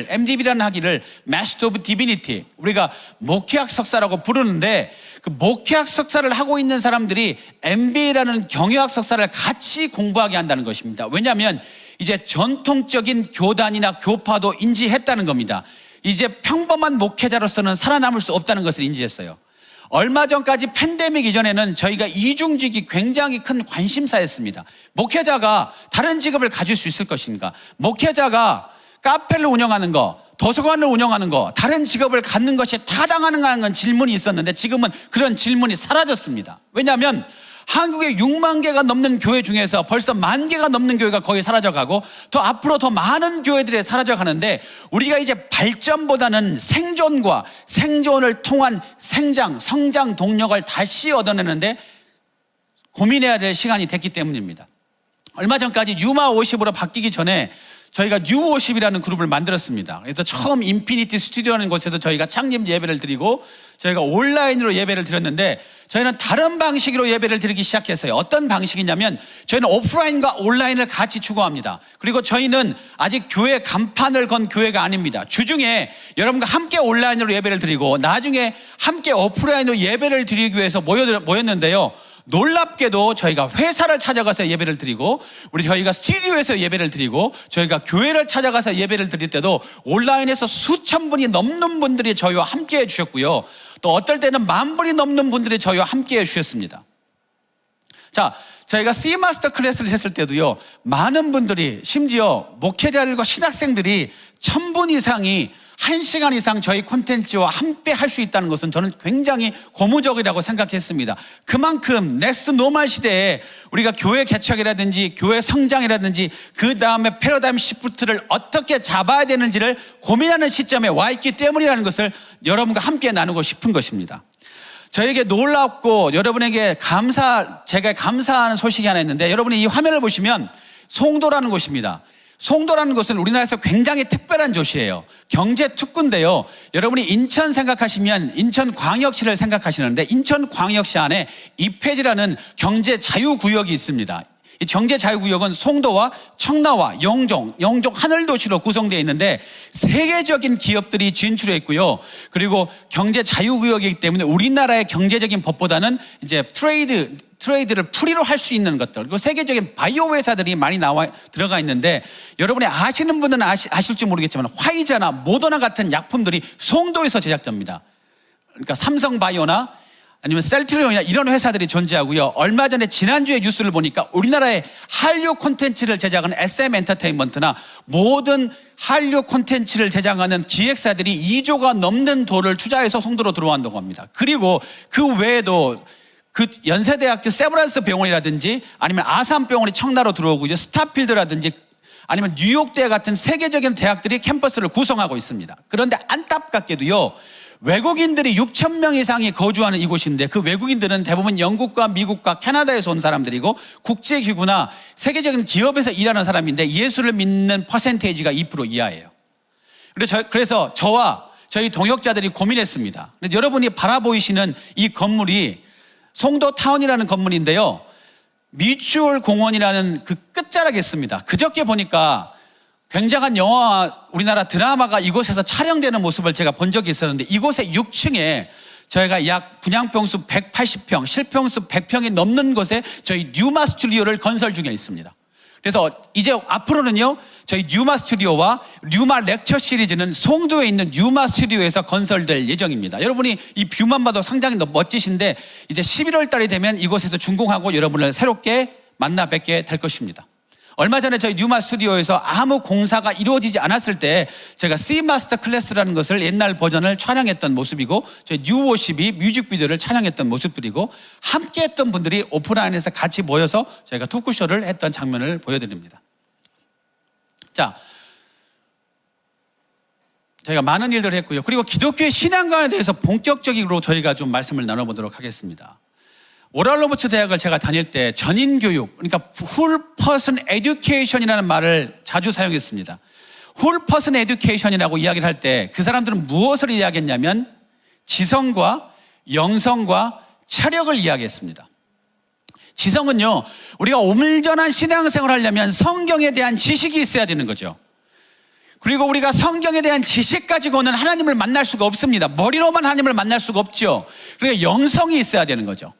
Speaker 2: MDB라는 학위를 Master of Divinity, 우리가 목회학 석사라고 부르는데 그 목회학 석사를 하고 있는 사람들이 MBA라는 경영학 석사를 같이 공부하게 한다는 것입니다. 왜냐하면 이제 전통적인 교단이나 교파도 인지했다는 겁니다. 이제 평범한 목회자로서는 살아남을 수 없다는 것을 인지했어요. 얼마 전까지 팬데믹 이전에는 저희가 이중직이 굉장히 큰 관심사였습니다. 목회자가 다른 직업을 가질 수 있을 것인가? 목회자가 카페를 운영하는 거, 도서관을 운영하는 거, 다른 직업을 갖는 것이 타당하는가 질문이 있었는데 지금은 그런 질문이 사라졌습니다. 왜냐하면 한국에 6만 개가 넘는 교회 중에서 벌써 1만 개가 넘는 교회가 거의 사라져가고 더 앞으로 더 많은 교회들이 사라져가는데 우리가 이제 발전보다는 생존과 생존을 통한 생장, 성장 동력을 다시 얻어내는데 고민해야 될 시간이 됐기 때문입니다. 얼마 전까지 뉴마 50으로 바뀌기 전에 저희가 뉴50이라는 그룹을 만들었습니다. 그래서 처음 인피니티 스튜디오라는 곳에서 저희가 창립 예배를 드리고 저희가 온라인으로 예배를 드렸는데 저희는 다른 방식으로 예배를 드리기 시작했어요. 어떤 방식이냐면 저희는 오프라인과 온라인을 같이 추구합니다. 그리고 저희는 아직 교회 간판을 건 교회가 아닙니다. 주중에 여러분과 함께 온라인으로 예배를 드리고 나중에 함께 오프라인으로 예배를 드리기 위해서 모였는데요. 놀랍게도 저희가 회사를 찾아가서 예배를 드리고 저희가 스튜디오에서 예배를 드리고 저희가 교회를 찾아가서 예배를 드릴 때도 온라인에서 수천 분이 넘는 분들이 저희와 함께 해주셨고요. 또 어떨 때는 10,000분이 넘는 분들이 저희와 함께 해주셨습니다. 자, 저희가 C 마스터 클래스를 했을 때도요, 많은 분들이 심지어 목회자들과 신학생들이 1,000분 이상이 1시간 이상 저희 콘텐츠와 함께 할 수 있다는 것은 저는 굉장히 고무적이라고 생각했습니다. 그만큼 넥스트 노멀 시대에 우리가 교회 개척이라든지 교회 성장이라든지 그 다음에 패러다임 시프트를 어떻게 잡아야 되는지를 고민하는 시점에 와 있기 때문이라는 것을 여러분과 함께 나누고 싶은 것입니다. 저에게 놀랍고 여러분에게 제가 감사하는 소식이 하나 있는데 여러분이 이 화면을 보시면 송도라는 곳입니다. 송도라는 곳은 우리나라에서 굉장히 특별한 도시예요. 경제특구인데요. 여러분이 인천 생각하시면 인천광역시를 생각하시는데 인천광역시 안에 이폐지라는 경제자유구역이 있습니다. 이 경제자유구역은 송도와 청라와 영종 하늘도시로 구성되어 있는데 세계적인 기업들이 진출해 있고요. 그리고 경제자유구역이기 때문에 우리나라의 경제적인 법보다는 이제 트레이드를 프리로 할 수 있는 것들, 그리고 세계적인 바이오 회사들이 많이 들어가 있는데 여러분이 아시는 분들은 아실지 모르겠지만 화이자나 모더나 같은 약품들이 송도에서 제작됩니다. 그러니까 삼성바이오나 아니면 셀트리온이나 이런 회사들이 존재하고요. 얼마 전에 지난주에 뉴스를 보니까 우리나라의 한류 콘텐츠를 제작하는 SM 엔터테인먼트나 모든 한류 콘텐츠를 제작하는 기획사들이 2조가 넘는 돈을 투자해서 송도로 들어온다고 합니다. 그리고 그 외에도 그 연세대학교 세브란스 병원이라든지 아니면 아산병원이 청라로 들어오고요. 스타필드라든지 아니면 뉴욕대 같은 세계적인 대학들이 캠퍼스를 구성하고 있습니다. 그런데 안타깝게도요. 외국인들이 6,000명 이상이 거주하는 이곳인데 그 외국인들은 대부분 영국과 미국과 캐나다에서 온 사람들이고 국제기구나 세계적인 기업에서 일하는 사람인데 예수를 믿는 퍼센테이지가 2% 이하예요. 그래서 저와 저희 동역자들이 고민했습니다. 여러분이 바라보이시는 이 건물이 송도타운이라는 건물인데요. 뮤추얼 공원이라는 그 끝자락에 있습니다. 그저께 보니까 굉장한 영화, 우리나라 드라마가 이곳에서 촬영되는 모습을 제가 본 적이 있었는데 이곳의 6층에 저희가 약 분양평수 180평, 실평수 100평이 넘는 곳에 저희 뉴마 스튜디오를 건설 중에 있습니다. 그래서 이제 앞으로는요, 저희 뉴마 스튜디오와 뉴마 렉처 시리즈는 송도에 있는 뉴마 스튜디오에서 건설될 예정입니다. 여러분이 이 뷰만 봐도 상당히 멋지신데 이제 11월 달이 되면 이곳에서 준공하고 여러분을 새롭게 만나 뵙게 될 것입니다. 얼마 전에 저희 뉴마 스튜디오에서 아무 공사가 이루어지지 않았을 때 제가 C 마스터 클래스라는 것을 옛날 버전을 촬영했던 모습이고 저희 뉴50이 뮤직비디오를 촬영했던 모습들이고 함께 했던 분들이 오프라인에서 같이 모여서 저희가 토크쇼를 했던 장면을 보여드립니다. 자, 저희가 많은 일들을 했고요. 그리고 기독교의 신앙관에 대해서 본격적으로 저희가 좀 말씀을 나눠보도록 하겠습니다. 오랄로버츠 대학을 제가 다닐 때 전인교육, 그러니까 Whole Person Education이라는 말을 자주 사용했습니다. Whole Person Education이라고 이야기를 할 때 그 사람들은 무엇을 이야기했냐면 지성과 영성과 체력을 이야기했습니다. 지성은요, 우리가 온전한 신앙생활을 하려면 성경에 대한 지식이 있어야 되는 거죠. 그리고 우리가 성경에 대한 지식 가지고는 하나님을 만날 수가 없습니다. 머리로만 하나님을 만날 수가 없죠. 그러니까 영성이 있어야 되는 거죠.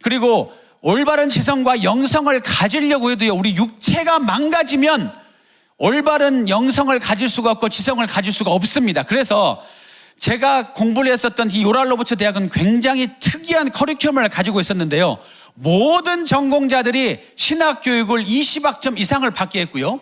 Speaker 2: 그리고 올바른 지성과 영성을 가지려고 해도요, 우리 육체가 망가지면 올바른 영성을 가질 수가 없고 지성을 가질 수가 없습니다. 그래서 제가 공부를 했었던 이 요랄로버츠 대학은 굉장히 특이한 커리큘럼을 가지고 있었는데요, 모든 전공자들이 신학교육을 20학점 이상을 받게 했고요,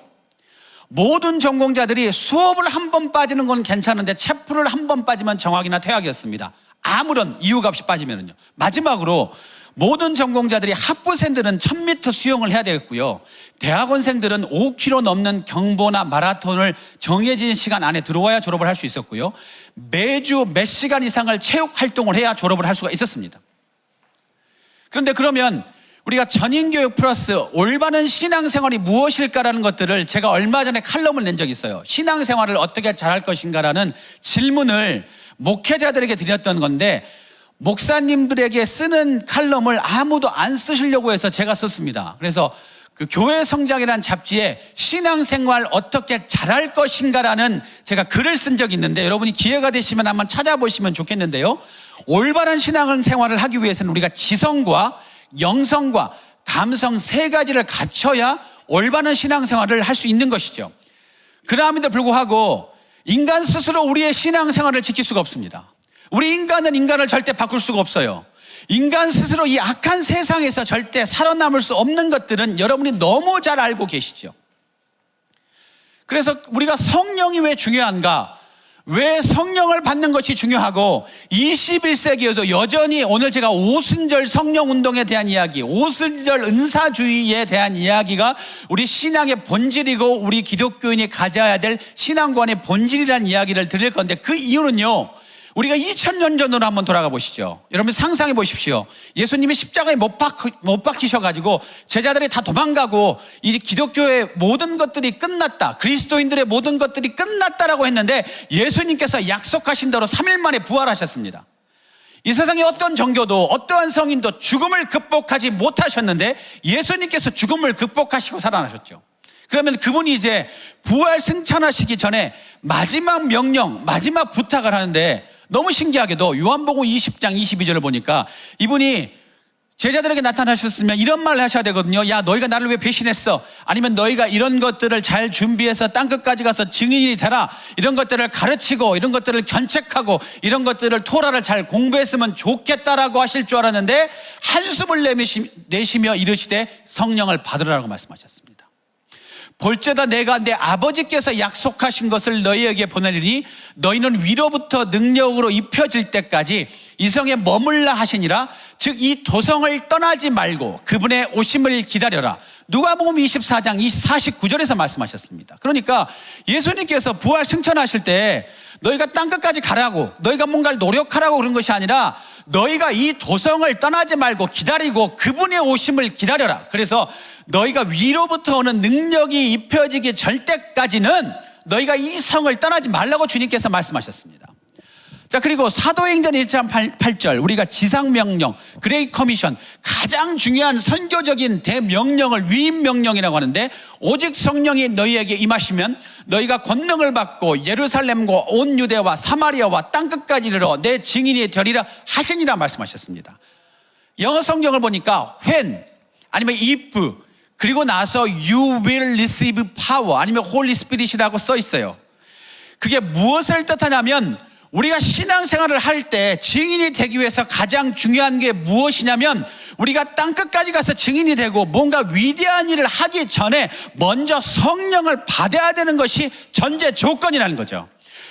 Speaker 2: 모든 전공자들이 수업을 한 번 빠지는 건 괜찮은데 체프를 한 번 빠지면 정학이나 퇴학이었습니다. 아무런 이유가 없이 빠지면은요. 마지막으로 모든 전공자들이 학부생들은 1000m 수영을 해야 되겠고요, 대학원생들은 5km 넘는 경보나 마라톤을 정해진 시간 안에 들어와야 졸업을 할 수 있었고요, 매주 몇 시간 이상을 체육 활동을 해야 졸업을 할 수가 있었습니다. 그런데 그러면 우리가 전인교육 플러스 올바른 신앙생활이 무엇일까라는 것들을 제가 얼마 전에 칼럼을 낸 적이 있어요. 신앙생활을 어떻게 잘할 것인가라는 질문을 목회자들에게 드렸던 건데, 목사님들에게 쓰는 칼럼을 아무도 안 쓰시려고 해서 제가 썼습니다. 그래서 그 교회 성장이라는 잡지에 신앙생활 어떻게 잘할 것인가라는 제가 글을 쓴 적이 있는데, 여러분이 기회가 되시면 한번 찾아보시면 좋겠는데요, 올바른 신앙생활을 하기 위해서는 우리가 지성과 영성과 감성 세 가지를 갖춰야 올바른 신앙생활을 할 수 있는 것이죠. 그럼에도 불구하고 인간 스스로 우리의 신앙생활을 지킬 수가 없습니다. 우리 인간은 인간을 절대 바꿀 수가 없어요. 인간 스스로 이 악한 세상에서 절대 살아남을 수 없는 것들은 여러분이 너무 잘 알고 계시죠. 그래서 우리가 성령이 왜 중요한가, 왜 성령을 받는 것이 중요하고 21세기에도 여전히 오늘 제가 오순절 성령운동에 대한 이야기, 오순절 은사주의에 대한 이야기가 우리 신앙의 본질이고 우리 기독교인이 가져야 될 신앙관의 본질이라는 이야기를 드릴 건데, 그 이유는요, 우리가 2000년 전으로 한번 돌아가 보시죠. 여러분 상상해 보십시오. 예수님이 십자가에 못 박히셔가지고 제자들이 다 도망가고 이제 기독교의 모든 것들이 끝났다, 그리스도인들의 모든 것들이 끝났다라고 했는데, 예수님께서 약속하신 대로 3일 만에 부활하셨습니다. 이 세상에 어떤 종교도 어떠한 성인도 죽음을 극복하지 못하셨는데 예수님께서 죽음을 극복하시고 살아나셨죠. 그러면 그분이 이제 부활 승천하시기 전에 마지막 명령, 마지막 부탁을 하는데, 너무 신기하게도 요한복음 20장 22절을 보니까 이분이 제자들에게 나타나셨으면 이런 말을 하셔야 되거든요. 야, 너희가 나를 왜 배신했어? 아니면 너희가 이런 것들을 잘 준비해서 땅끝까지 가서 증인이 되라, 이런 것들을 가르치고 이런 것들을 견책하고 이런 것들을 토라를 잘 공부했으면 좋겠다라고 하실 줄 알았는데, 한숨을 내쉬며 이르시되 성령을 받으라고 말씀하셨습니다. 볼지어다 내가 내 아버지께서 약속하신 것을 너희에게 보내리니 너희는 위로부터 능력으로 입혀질 때까지 이 성에 머물라 하시니라. 즉 이 도성을 떠나지 말고 그분의 오심을 기다려라. 누가복음 24장 49절에서 말씀하셨습니다. 그러니까 예수님께서 부활 승천하실 때 너희가 땅끝까지 가라고, 너희가 뭔가를 노력하라고 그런 것이 아니라 너희가 이 도성을 떠나지 말고 기다리고 그분의 오심을 기다려라. 그래서 너희가 위로부터 오는 능력이 입혀지기 전때까지는 너희가 이 성을 떠나지 말라고 주님께서 말씀하셨습니다. 자, 그리고 사도행전 1장 8절, 우리가 지상명령, 그레이 커미션, 가장 중요한 선교적인 대명령을 위임명령이라고 하는데, 오직 성령이 너희에게 임하시면 너희가 권능을 받고 예루살렘과 온 유대와 사마리아와 땅끝까지 이르러 내 증인이 되리라 하시니라 말씀하셨습니다. 영어 성경을 보니까 when 아니면 if, 그리고 나서 you will receive power 아니면 Holy Spirit이라고 써 있어요. 그게 무엇을 뜻하냐면, 우리가 신앙생활을 할 때 증인이 되기 위해서 가장 중요한 게 무엇이냐면, 우리가 땅끝까지 가서 증인이 되고 뭔가 위대한 일을 하기 전에 먼저 성령을 받아야 되는 것이 전제 조건이라는 거죠.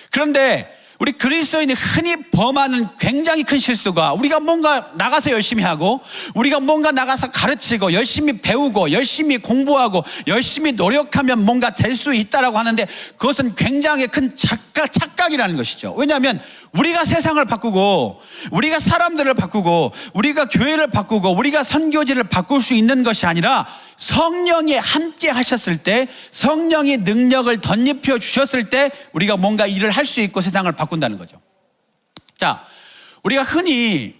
Speaker 2: 그런데 우리 그리스도인이 흔히 범하는 굉장히 큰 실수가, 우리가 뭔가 나가서 열심히 하고 우리가 뭔가 나가서 가르치고 열심히 배우고 열심히 공부하고 열심히 노력하면 뭔가 될 수 있다라고 하는데, 그것은 굉장히 큰 착각이라는 것이죠. 왜냐하면 우리가 세상을 바꾸고 우리가 사람들을 바꾸고 우리가 교회를 바꾸고 우리가 선교지를 바꿀 수 있는 것이 아니라, 성령이 함께 하셨을 때, 성령이 능력을 덧입혀 주셨을 때 우리가 뭔가 일을 할 수 있고 세상을 바꾼다는 거죠. 자, 우리가 흔히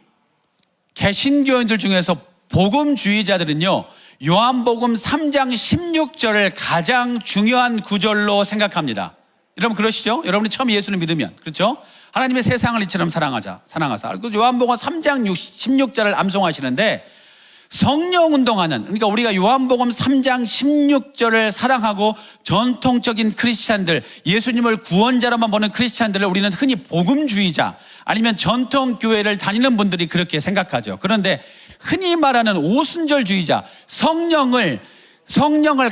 Speaker 2: 개신교인들 중에서 복음주의자들은요, 요한복음 3장 16절을 가장 중요한 구절로 생각합니다. 여러분 그러시죠? 여러분이 처음 예수를 믿으면, 그렇죠? 하나님의 세상을 이처럼 사랑하자. 그리고 요한복음 3장 16절을 암송하시는데, 성령 운동하는, 그러니까 우리가 요한복음 3장 16절을 사랑하고 전통적인 크리스찬들, 예수님을 구원자로만 보는 크리스찬들을 우리는 흔히 복음주의자, 아니면 전통교회를 다니는 분들이 그렇게 생각하죠. 그런데 흔히 말하는 오순절주의자, 성령을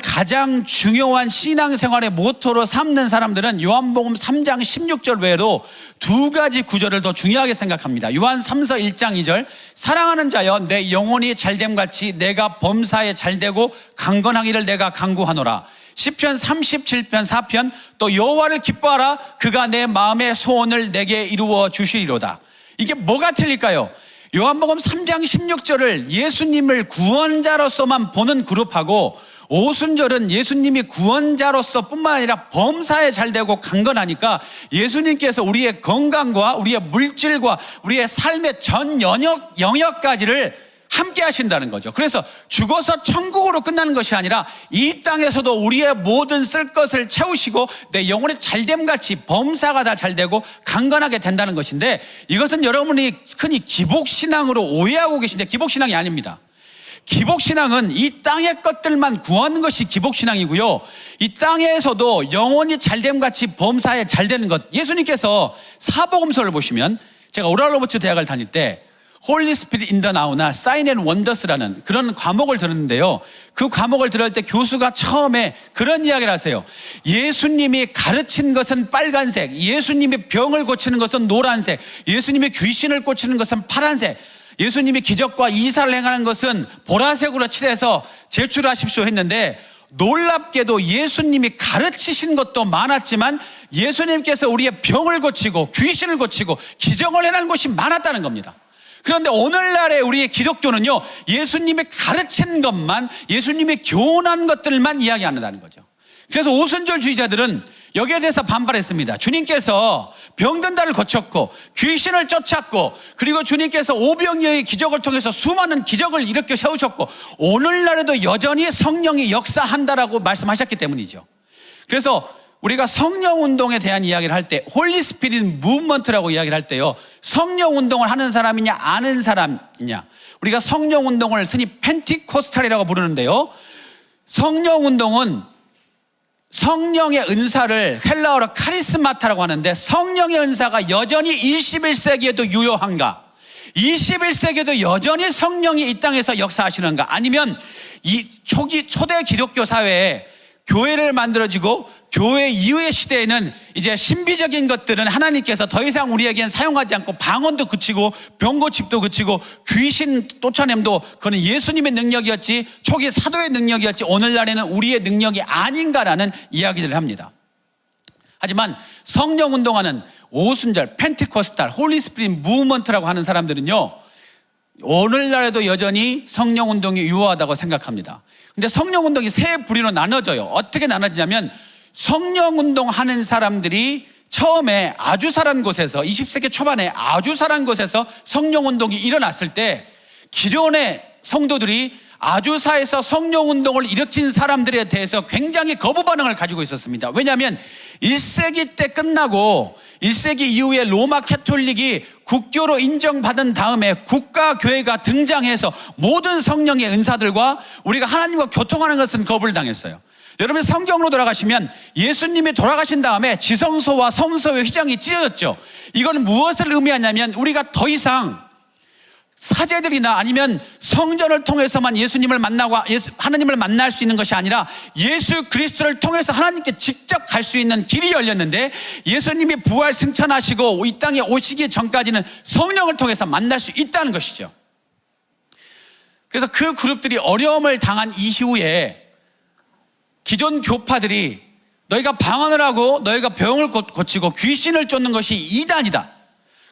Speaker 2: 가장 중요한 신앙생활의 모토로 삼는 사람들은 요한복음 3장 16절 외에도 두 가지 구절을 더 중요하게 생각합니다. 요한 3서 1장 2절, 사랑하는 자여 내 영혼이 잘됨같이 내가 범사에 잘되고 강건하기를 내가 간구하노라. 시편 37편 4편, 또 여호와를 기뻐하라. 그가 내 마음의 소원을 내게 이루어 주시리로다. 이게 뭐가 틀릴까요? 요한복음 3장 16절을 예수님을 구원자로서만 보는 그룹하고, 오순절은 예수님이 구원자로서 뿐만 아니라 범사에 잘되고 강건하니까 예수님께서 우리의 건강과 우리의 물질과 우리의 삶의 전 영역까지를 함께 하신다는 거죠. 그래서 죽어서 천국으로 끝나는 것이 아니라 이 땅에서도 우리의 모든 쓸 것을 채우시고 내 영혼의 잘됨같이 범사가 다 잘되고 강건하게 된다는 것인데, 이것은 여러분이 흔히 기복신앙으로 오해하고 계신데 기복신앙이 아닙니다. 기복신앙은 이 땅의 것들만 구하는 것이 기복신앙이고요, 이 땅에서도 영혼이 잘됨같이 범사에 잘되는 것, 예수님께서 사복음서를 보시면, 제가 오랄로버츠 대학을 다닐 때 홀리 스피릿 인 더 나우나 사인 앤 원더스라는 그런 과목을 들었는데요, 그 과목을 들을 때 교수가 처음에 그런 이야기를 하세요. 예수님이 가르친 것은 빨간색, 예수님이 병을 고치는 것은 노란색, 예수님이 귀신을 고치는 것은 파란색, 예수님이 기적과 이사를 행하는 것은 보라색으로 칠해서 제출하십시오 했는데, 놀랍게도 예수님이 가르치신 것도 많았지만 예수님께서 우리의 병을 고치고 귀신을 고치고 기적을 행하는 것이 많았다는 겁니다. 그런데 오늘날의 우리의 기독교는요, 예수님이 가르친 것만, 예수님이 교훈한 것들만 이야기한다는 거죠. 그래서 오순절주의자들은 여기에 대해서 반발했습니다. 주님께서 병든다를 고쳤고 귀신을 쫓았고, 그리고 주님께서 오병이어의 기적을 통해서 수많은 기적을 일으켜 세우셨고 오늘날에도 여전히 성령이 역사한다라고 말씀하셨기 때문이죠. 그래서 우리가 성령 운동에 대한 이야기를 할 때, 홀리 스피릿 무브먼트라고 이야기를 할 때요, 성령 운동을 하는 사람이냐 아는 사람이냐, 우리가 성령 운동을 흔히 펜티코스탈이라고 부르는데요, 성령 운동은 성령의 은사를 헬라어로 카리스마타라고 하는데, 성령의 은사가 여전히 21세기에도 유효한가, 21세기에도 여전히 성령이 이 땅에서 역사하시는가, 아니면 이 초대 기독교 사회에 교회를 만들어지고 교회 이후의 시대에는 이제 신비적인 것들은 하나님께서 더 이상 우리에겐 사용하지 않고 방언도 그치고 병고침도 그치고 귀신 쫓아냄도 그는 예수님의 능력이었지, 초기 사도의 능력이었지, 오늘날에는 우리의 능력이 아닌가라는 이야기들을 합니다. 하지만 성령 운동하는 오순절, 펜티코스탈, 홀리 스피릿 무브먼트라고 하는 사람들은요, 오늘날에도 여전히 성령 운동이 유효하다고 생각합니다. 근데 성령 운동이 세 부류로 나눠져요. 어떻게 나눠지냐면, 성령 운동하는 사람들이 처음에 아주사라는 곳에서, 20세기 초반에 아주사라는 곳에서 성령 운동이 일어났을 때, 기존의 성도들이 아주사에서 성령 운동을 일으킨 사람들에 대해서 굉장히 거부 반응을 가지고 있었습니다. 왜냐하면 1세기 때 끝나고 1세기 이후에 로마 캐톨릭이 국교로 인정받은 다음에 국가교회가 등장해서 모든 성령의 은사들과 우리가 하나님과 교통하는 것은 거부를 당했어요. 여러분 성경으로 돌아가시면 예수님이 돌아가신 다음에 지성소와 성소의 휘장이 찢어졌죠. 이건 무엇을 의미하냐면, 우리가 더 이상 사제들이나 아니면 성전을 통해서만 예수님을 만나고 하나님을 만날 수 있는 것이 아니라 예수 그리스도를 통해서 하나님께 직접 갈 수 있는 길이 열렸는데, 예수님이 부활 승천하시고 이 땅에 오시기 전까지는 성령을 통해서 만날 수 있다는 것이죠. 그래서 그 그룹들이 어려움을 당한 이후에 기존 교파들이, 너희가 방언을 하고 너희가 병을 고치고 귀신을 쫓는 것이 이단이다,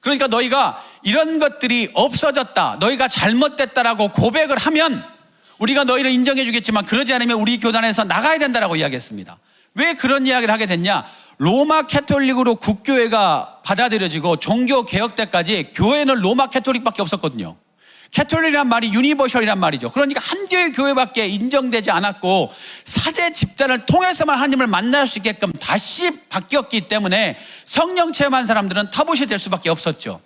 Speaker 2: 그러니까 너희가 이런 것들이 없어졌다, 너희가 잘못됐다라고 고백을 하면 우리가 너희를 인정해 주겠지만, 그러지 않으면 우리 교단에서 나가야 된다라고 이야기했습니다. 왜 그런 이야기를 하게 됐냐? 로마 캐톨릭으로 국교회가 받아들여지고 종교 개혁 때까지 교회는 로마 캐톨릭밖에 없었거든요. 캐톨릭이란 말이 유니버셜이란 말이죠. 그러니까 한 개의 교회밖에 인정되지 않았고 사제 집단을 통해서만 하나님을 만날 수 있게끔 다시 바뀌었기 때문에 성령 체험한 사람들은 터부시 될 수밖에 없었죠.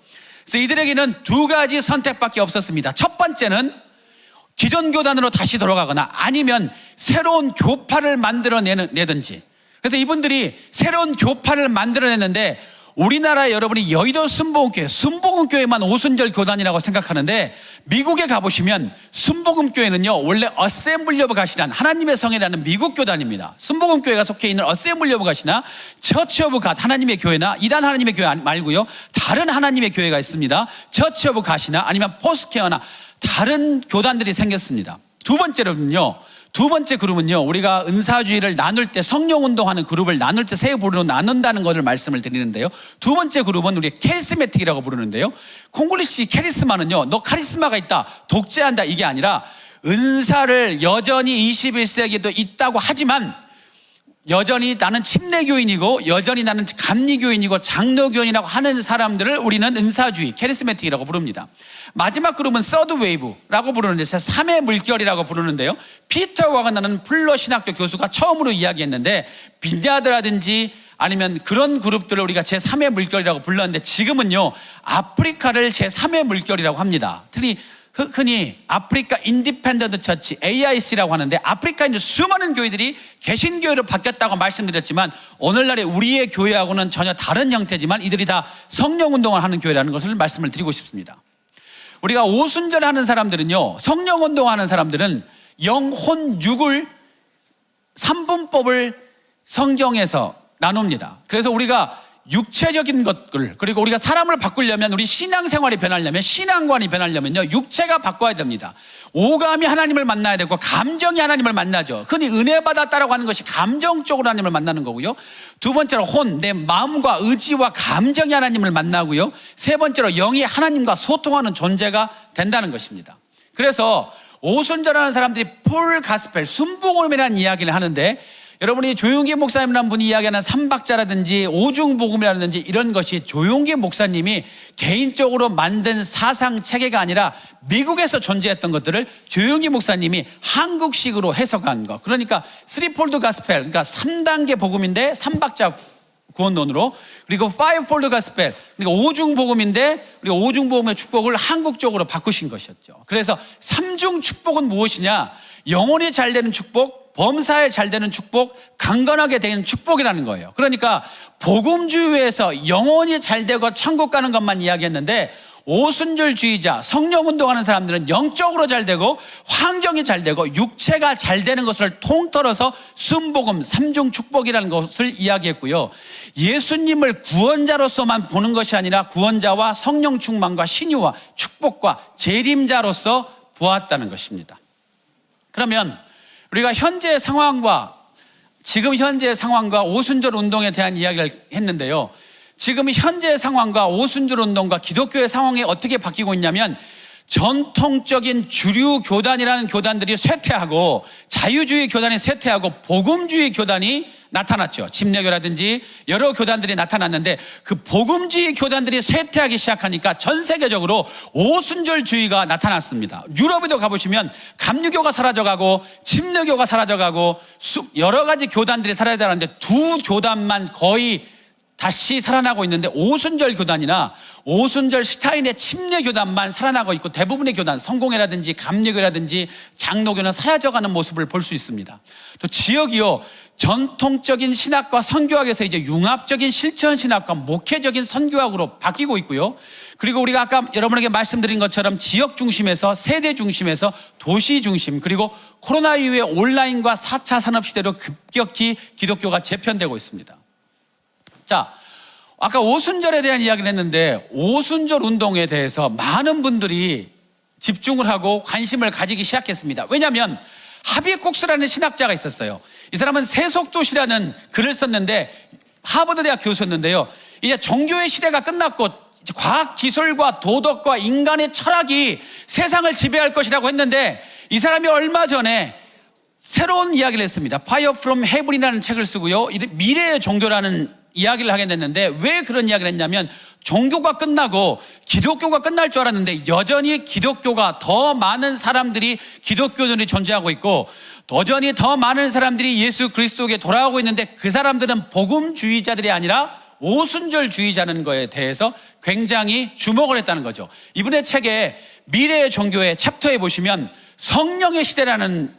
Speaker 2: 그래서 이들에게는 두 가지 선택밖에 없었습니다. 첫 번째는 기존 교단으로 다시 돌아가거나 아니면 새로운 교파를 만들어내든지. 그래서 이분들이 새로운 교파를 만들어냈는데 우리나라 여러분이 여의도 순복음교회만 오순절 교단이라고 생각하는데 미국에 가보시면 순복음교회는요 원래 어셈블리 오브 갓이란 하나님의 성회라는 미국 교단입니다. 순복음교회가 속해 있는 어셈블리 오브 갓이나 처치 오브 갓 하나님의 교회나 이단 하나님의 교회 말고요 다른 하나님의 교회가 있습니다. 처치 오브 갓이나 아니면 포스케어나 다른 교단들이 생겼습니다. 두 번째 그룹은요 우리가 은사주의를 나눌 때 성령 운동하는 그룹을 나눌 때 세 부류로 나눈다는 것을 말씀을 드리는데요. 두 번째 그룹은 우리 캐리스메틱이라고 부르는데요. 콩글리시 캐리스마는요 너 카리스마가 있다 독재한다 이게 아니라 은사를 여전히 21세기에도 있다고 하지만 여전히 나는 침례교인이고 여전히 나는 감리교인이고 장로교인이라고 하는 사람들을 우리는 은사주의 캐리스메틱이라고 부릅니다. 마지막 그룹은 서드 웨이브라고 부르는데 3의 물결이라고 부르는데요. 피터 와그너는 플러 신학교 교수가 처음으로 이야기했는데 빈야드라든지 아니면 그런 그룹들을 우리가 제3의 물결이라고 불렀는데 지금은요 아프리카를 제3의 물결이라고 합니다. 흔히 아프리카 인디펜던트 처치 AIC라고 하는데 아프리카에 있는 수많은 교회들이 개신교회로 바뀌었다고 말씀드렸지만 오늘날의 우리의 교회하고는 전혀 다른 형태지만 이들이 다 성령운동을 하는 교회라는 것을 말씀을 드리고 싶습니다. 우리가 오순절 하는 사람들은요 성령운동하는 사람들은 영혼 육을 3분법을 성경에서 나눕니다. 그래서 우리가 육체적인 것들 그리고 우리가 사람을 바꾸려면 우리 신앙생활이 변하려면 신앙관이 변하려면요 육체가 바꿔야 됩니다. 오감이 하나님을 만나야 되고 감정이 하나님을 만나죠. 흔히 은혜 받았다라고 하는 것이 감정적으로 하나님을 만나는 거고요. 두 번째로 내 마음과 의지와 감정이 하나님을 만나고요. 세 번째로 영이 하나님과 소통하는 존재가 된다는 것입니다. 그래서 오순절하는 사람들이 풀 가스펠 순복음이라는 이야기를 하는데 여러분이 조용기 목사님이라는 분이 이야기하는 삼박자라든지 오중복음이라든지 이런 것이 조용기 목사님이 개인적으로 만든 사상 체계가 아니라 미국에서 존재했던 것들을 조용기 목사님이 한국식으로 해석한 것. 그러니까 쓰리폴드 가스펠, 그러니까 3단계 복음인데 삼박자 구원론으로, 그리고 파이브폴드 가스펠, 그러니까 오중복음인데 우리가 오중복음의 축복을 한국적으로 바꾸신 것이었죠. 그래서 삼중 축복은 무엇이냐? 영혼이 잘 되는 축복, 범사에 잘 되는 축복, 강건하게 되는 축복이라는 거예요. 그러니까 복음주의에서 영혼이 잘 되고 천국 가는 것만 이야기했는데 오순절주의자, 성령운동하는 사람들은 영적으로 잘 되고 환경이 잘 되고 육체가 잘 되는 것을 통틀어서 순복음, 삼중 축복이라는 것을 이야기했고요. 예수님을 구원자로서만 보는 것이 아니라 구원자와 성령 충만과 신유와 축복과 재림자로서 보았다는 것입니다. 그러면 우리가 현재 상황과 지금 현재 상황과 오순절 운동에 대한 이야기를 했는데요. 지금 현재 상황과 오순절 운동과 기독교의 상황이 어떻게 바뀌고 있냐면 전통적인 주류 교단이라는 교단들이 쇠퇴하고 자유주의 교단이 쇠퇴하고 복음주의 교단이 나타났죠. 침례교라든지 여러 교단들이 나타났는데 그 복음주의 교단들이 쇠퇴하기 시작하니까 전 세계적으로 오순절주의가 나타났습니다. 유럽에도 가보시면 감리교가 사라져가고 침례교가 사라져가고 여러 가지 교단들이 사라져가는데 두 교단만 거의 다시 살아나고 있는데 오순절 교단이나 오순절 스타일의 침례 교단만 살아나고 있고 대부분의 교단, 성공회라든지 감리교라든지 장로교는 사라져가는 모습을 볼 수 있습니다. 또 지역이요, 전통적인 신학과 선교학에서 이제 융합적인 실천 신학과 목회적인 선교학으로 바뀌고 있고요. 그리고 우리가 아까 여러분에게 말씀드린 것처럼 지역 중심에서 세대 중심에서 도시 중심, 그리고 코로나 이후에 온라인과 4차 산업 시대로 급격히 기독교가 재편되고 있습니다. 자, 아까 오순절에 대한 이야기를 했는데 오순절 운동에 대해서 많은 분들이 집중을 하고 관심을 가지기 시작했습니다. 왜냐하면 하비쿡스라는 신학자가 있었어요. 이 사람은 세속도시라는 글을 썼는데 하버드 대학 교수였는데요. 이제 종교의 시대가 끝났고 과학 기술과 도덕과 인간의 철학이 세상을 지배할 것이라고 했는데 이 사람이 얼마 전에 새로운 이야기를 했습니다. Fire from Heaven이라는 책을 쓰고요. 미래의 종교라는 이야기를 하게 됐는데, 왜 그런 이야기를 했냐면 종교가 끝나고 기독교가 끝날 줄 알았는데 여전히 기독교가 더 많은 사람들이 기독교인들이 존재하고 있고, 여전히 더 많은 사람들이 예수 그리스도에게 돌아오고 있는데, 그 사람들은 복음주의자들이 아니라 오순절주의자는 거에 대해서 굉장히 주목을 했다는 거죠. 이분의 책에 미래의 종교의 챕터에 보시면 성령의 시대라는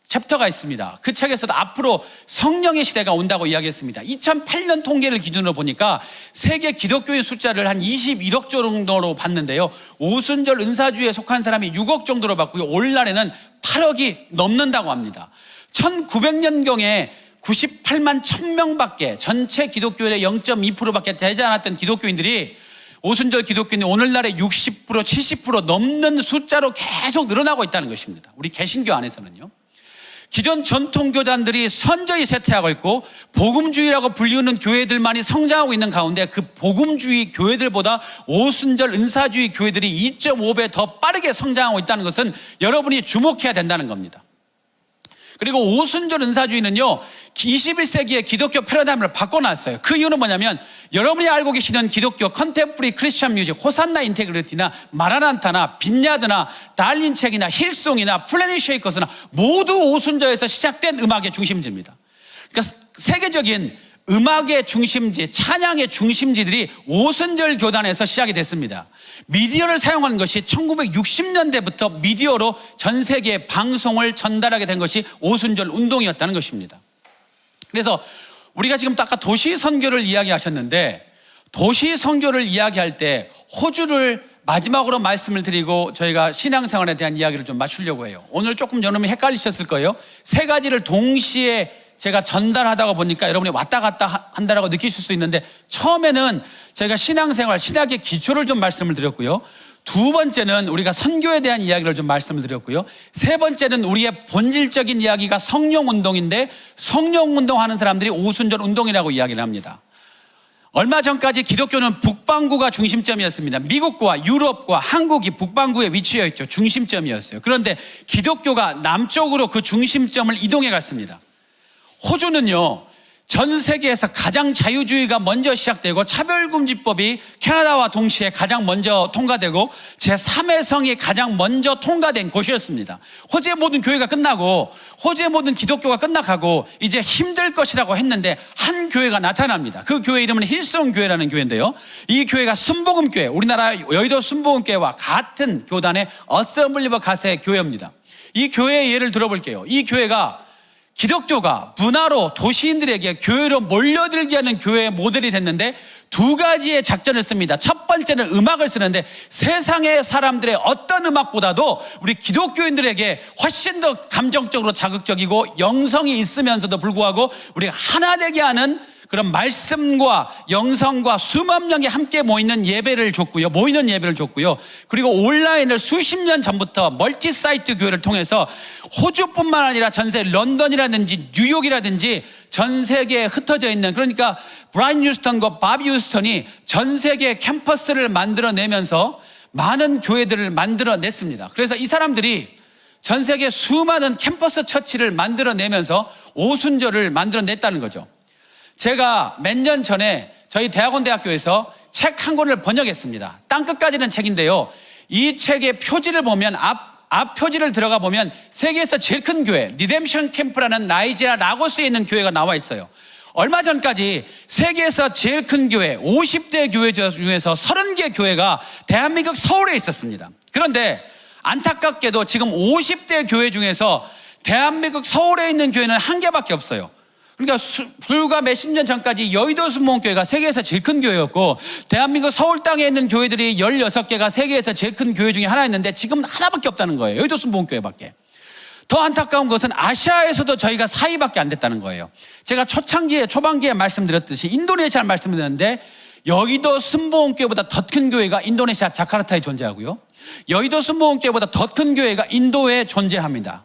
Speaker 2: 챕터가 있습니다. 그 책에서도 앞으로 성령의 시대가 온다고 이야기했습니다. 2008년 통계를 기준으로 보니까 세계 기독교인 숫자를 한 21억 정도로 봤는데요, 오순절 은사주의에 속한 사람이 6억 정도로 봤고요, 올날에는 8억이 넘는다고 합니다. 1900년경에 98만 1000명밖에, 전체 기독교인의 0.2%밖에 되지 않았던 기독교인들이 오순절 기독교인이 오늘날에 60%, 70% 넘는 숫자로 계속 늘어나고 있다는 것입니다. 우리 개신교 안에서는요. 기존 전통교단들이 선저히 쇠퇴하고 있고 복음주의라고 불리우는 교회들만이 성장하고 있는 가운데, 그 복음주의 교회들보다 오순절 은사주의 교회들이 2.5배 더 빠르게 성장하고 있다는 것은 여러분이 주목해야 된다는 겁니다. 그리고 오순절 은사주의는요, 21세기의 기독교 패러다임을 바꿔놨어요. 그 이유는 뭐냐면, 여러분이 알고 계시는 기독교 컨템포리 크리스천 뮤직, 호산나 인테그리티나 마라난타나 빈야드나 달린책이나 힐송이나 플래닛 쉐이커스나 모두 오순절에서 시작된 음악의 중심지입니다. 그러니까 세계적인 음악의 중심지, 찬양의 중심지들이 오순절 교단에서 시작이 됐습니다. 미디어를 사용하는 것이 1960년대부터 미디어로 전 세계에 방송을 전달하게 된 것이 오순절 운동이었다는 것입니다. 그래서 우리가 지금 아까 도시 선교를 이야기하셨는데, 도시 선교를 이야기할 때 호주를 마지막으로 말씀을 드리고 저희가 신앙생활에 대한 이야기를 좀 맞추려고 해요. 오늘 조금 여러분이 헷갈리셨을 거예요. 세 가지를 동시에 제가 전달하다가 보니까 여러분이 왔다 갔다 한다라고 느끼실 수 있는데, 처음에는 저희가 신앙생활, 신학의 기초를 좀 말씀을 드렸고요, 두 번째는 우리가 선교에 대한 이야기를 좀 말씀을 드렸고요, 세 번째는 우리의 본질적인 이야기가 성령운동인데, 성령운동하는 사람들이 오순절 운동이라고 이야기를 합니다. 얼마 전까지 기독교는 북반구가 중심점이었습니다. 미국과 유럽과 한국이 북반구에 위치해 있죠. 중심점이었어요. 그런데 기독교가 남쪽으로 그 중심점을 이동해 갔습니다. 호주는요, 전 세계에서 가장 자유주의가 먼저 시작되고 차별금지법이 캐나다와 동시에 가장 먼저 통과되고 제3의 성이 가장 먼저 통과된 곳이었습니다. 호주의 모든 교회가 끝나고, 호주의 모든 기독교가 끝나가고 이제 힘들 것이라고 했는데 한 교회가 나타납니다. 그 교회 이름은 힐송 교회라는 교회인데요, 이 교회가 순복음교회, 우리나라 여의도 순복음교회와 같은 교단의 어셈블리버 가세 교회입니다. 이 교회의 예를 들어볼게요. 이 교회가 기독교가 문화로 도시인들에게 교회로 몰려들게 하는 교회의 모델이 됐는데, 두 가지의 작전을 씁니다. 첫 번째는 음악을 쓰는데, 세상의 사람들의 어떤 음악보다도 우리 기독교인들에게 훨씬 더 감정적으로 자극적이고 영성이 있으면서도 불구하고 우리가 하나 되게 하는 그런 말씀과 영성과 수만 명이 함께 모이는 예배를 줬고요. 그리고 온라인을 수십 년 전부터 멀티 사이트 교회를 통해서 호주뿐만 아니라 전세 런던이라든지 뉴욕이라든지 전 세계에 흩어져 있는, 그러니까 브라이언 휴스턴과 바비 휴스턴이 전 세계 캠퍼스를 만들어내면서 많은 교회들을 만들어냈습니다. 그래서 이 사람들이 전 세계 수많은 캠퍼스 처치를 만들어내면서 오순절을 만들어냈다는 거죠. 제가 몇 년 전에 저희 대학원대학교에서 책 한 권을 번역했습니다. 땅끝까지는 책인데요, 이 책의 표지를 보면, 앞 표지를 들어가 보면 세계에서 제일 큰 교회 리뎀션 캠프라는 나이지리아 라고스에 있는 교회가 나와 있어요. 얼마 전까지 세계에서 제일 큰 교회 50대 교회 중에서 30개 교회가 대한민국 서울에 있었습니다. 그런데 안타깝게도 지금 50대 교회 중에서 대한민국 서울에 있는 교회는 한 개밖에 없어요. 그러니까 불과 몇십 년 전까지 여의도 순복음교회가 세계에서 제일 큰 교회였고, 대한민국 서울 땅에 있는 교회들이 16개가 세계에서 제일 큰 교회 중에 하나였는데 지금 하나밖에 없다는 거예요. 여의도 순복음교회밖에. 더 안타까운 것은 아시아에서도 저희가 4위밖에 안 됐다는 거예요. 제가 초반기에 말씀드렸듯이 인도네시아를 말씀드렸는데, 여의도 순복음교회보다 더 큰 교회가 인도네시아 자카르타에 존재하고요, 여의도 순복음교회보다 더 큰 교회가 인도에 존재합니다.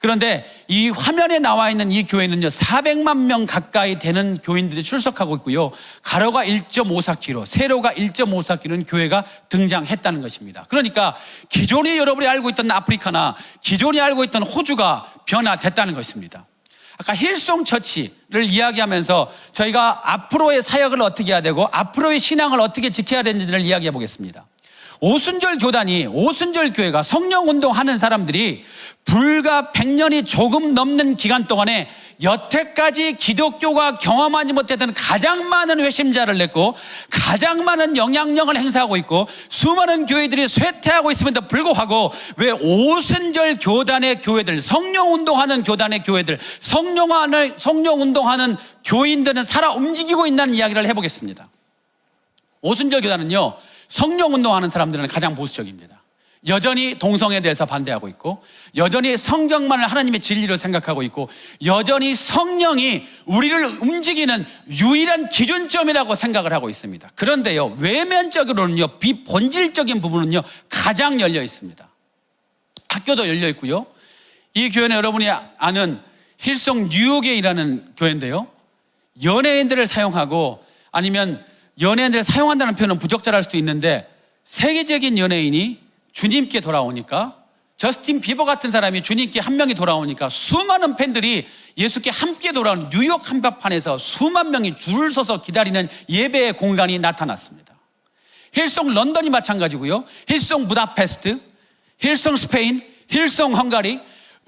Speaker 2: 그런데 이 화면에 나와 있는 이 교회는요, 400만 명 가까이 되는 교인들이 출석하고 있고요, 가로가 1.54km, 세로가 1.54km는 교회가 등장했다는 것입니다. 그러니까 기존에 여러분이 알고 있던 아프리카나 기존에 알고 있던 호주가 변화됐다는 것입니다. 아까 힐송 처치를 이야기하면서 저희가 앞으로의 사역을 어떻게 해야 되고 앞으로의 신앙을 어떻게 지켜야 되는지를 이야기해 보겠습니다. 오순절 교단이, 오순절 교회가 성령 운동하는 사람들이 불과 100년이 조금 넘는 기간 동안에 여태까지 기독교가 경험하지 못했던 가장 많은 회심자를 냈고 가장 많은 영향력을 행사하고 있고 수많은 교회들이 쇠퇴하고 있음에도 불구하고 왜 오순절 교단의 교회들, 성령 운동하는 교단의 교회들, 성령 운동하는 교인들은 살아 움직이고 있다는 이야기를 해보겠습니다. 오순절 교단은요, 성령 운동하는 사람들은 가장 보수적입니다. 여전히 동성애에 대해서 반대하고 있고 여전히 성경만을 하나님의 진리로 생각하고 있고 여전히 성령이 우리를 움직이는 유일한 기준점이라고 생각을 하고 있습니다. 그런데요, 외면적으로는요, 비본질적인 부분은요 가장 열려 있습니다. 학교도 열려 있고요. 이 교회는 여러분이 아는 힐송 뉴욕에이라는 교회인데요, 연예인들을 사용하고, 아니면 연예인들을 사용한다는 표현은 부적절할 수도 있는데 세계적인 연예인이 주님께 돌아오니까, 저스틴 비버 같은 사람이 주님께 한 명이 돌아오니까 수많은 팬들이 예수께 함께 돌아오는 뉴욕 한복판에서 수만 명이 줄을 서서 기다리는 예배의 공간이 나타났습니다. 힐송 런던이 마찬가지고요, 힐송 부다페스트, 힐송 스페인, 힐송 헝가리,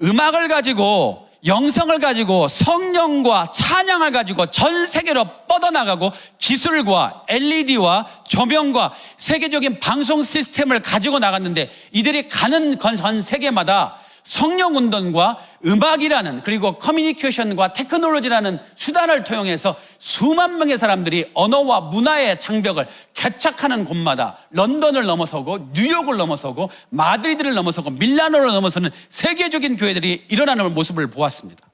Speaker 2: 음악을 가지고, 영성을 가지고, 성령과 찬양을 가지고 전 세계로 뻗어나가고 기술과 LED와 조명과 세계적인 방송 시스템을 가지고 나갔는데, 이들이 가는 전 세계마다 성령 운동과 음악이라는, 그리고 커뮤니케이션과 테크놀로지라는 수단을 통해서 수만 명의 사람들이 언어와 문화의 장벽을 개척하는 곳마다 런던을 넘어서고 뉴욕을 넘어서고 마드리드를 넘어서고 밀라노를 넘어서는 세계적인 교회들이 일어나는 모습을 보았습니다.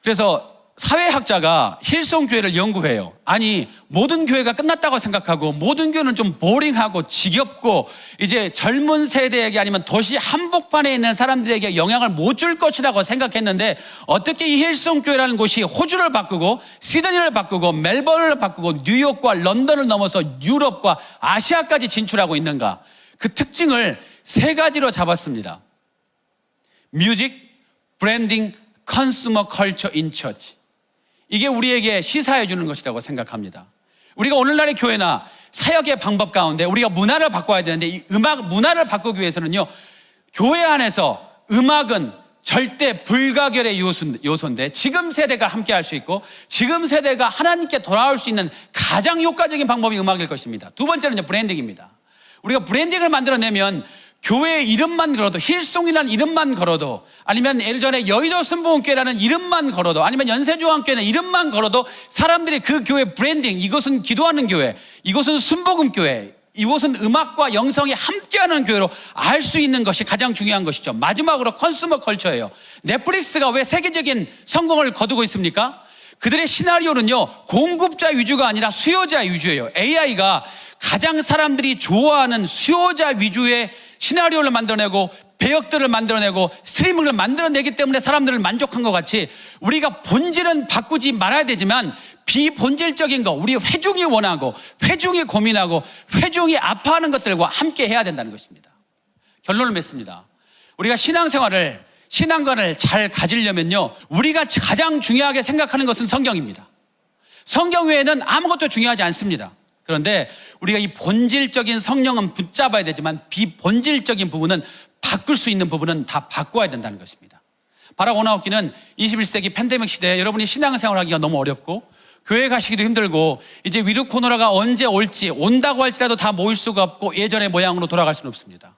Speaker 2: 그래서 사회학자가 힐송 교회를 연구해요. 아니, 모든 교회가 끝났다고 생각하고 모든 교회는 좀 보링하고 지겹고 이제 젊은 세대에게 아니면 도시 한복판에 있는 사람들에게 영향을 못 줄 것이라고 생각했는데, 어떻게 이 힐송 교회라는 곳이 호주를 바꾸고 시드니를 바꾸고 멜버른을 바꾸고 뉴욕과 런던을 넘어서 유럽과 아시아까지 진출하고 있는가? 그 특징을 세 가지로 잡았습니다. 뮤직, 브랜딩, 컨슈머 컬처 인 처치. 이게 우리에게 시사해 주는 것이라고 생각합니다. 우리가 오늘날의 교회나 사역의 방법 가운데 우리가 문화를 바꿔야 되는데, 이 문화를 바꾸기 위해서는요, 교회 안에서 음악은 절대 불가결의 요소인데, 지금 세대가 함께 할 수 있고 지금 세대가 하나님께 돌아올 수 있는 가장 효과적인 방법이 음악일 것입니다. 두 번째는 브랜딩입니다. 우리가 브랜딩을 만들어내면 교회의 이름만 걸어도, 힐송이라는 이름만 걸어도, 아니면 예전에 여의도 순복음교회라는 이름만 걸어도, 아니면 연세중앙교회는 이름만 걸어도 사람들이 그 교회 브랜딩, 이것은 기도하는 교회, 이것은 순복음교회, 이곳은 음악과 영성이 함께하는 교회로 알 수 있는 것이 가장 중요한 것이죠. 마지막으로 컨슈머 컬처예요. 넷플릭스가 왜 세계적인 성공을 거두고 있습니까? 그들의 시나리오는요, 공급자 위주가 아니라 수요자 위주예요. AI가 가장 사람들이 좋아하는 수요자 위주의 시나리오를 만들어내고 배역들을 만들어내고 스트리밍을 만들어내기 때문에 사람들을 만족한 것 같이, 우리가 본질은 바꾸지 말아야 되지만 비본질적인 거, 우리 회중이 원하고 회중이 고민하고 회중이 아파하는 것들과 함께 해야 된다는 것입니다. 결론을 맺습니다. 우리가 신앙관을 잘 가지려면요, 우리가 가장 중요하게 생각하는 것은 성경입니다. 성경 외에는 아무것도 중요하지 않습니다. 그런데 우리가 이 본질적인 성령은 붙잡아야 되지만 비본질적인 부분은, 바꿀 수 있는 부분은 다 바꿔야 된다는 것입니다. 바락 오나우키는 21세기 팬데믹 시대에 여러분이 신앙생활하기가 너무 어렵고 교회 가시기도 힘들고 이제 위드 코로나가 언제 올지, 온다고 할지라도 다 모일 수가 없고 예전의 모양으로 돌아갈 수는 없습니다.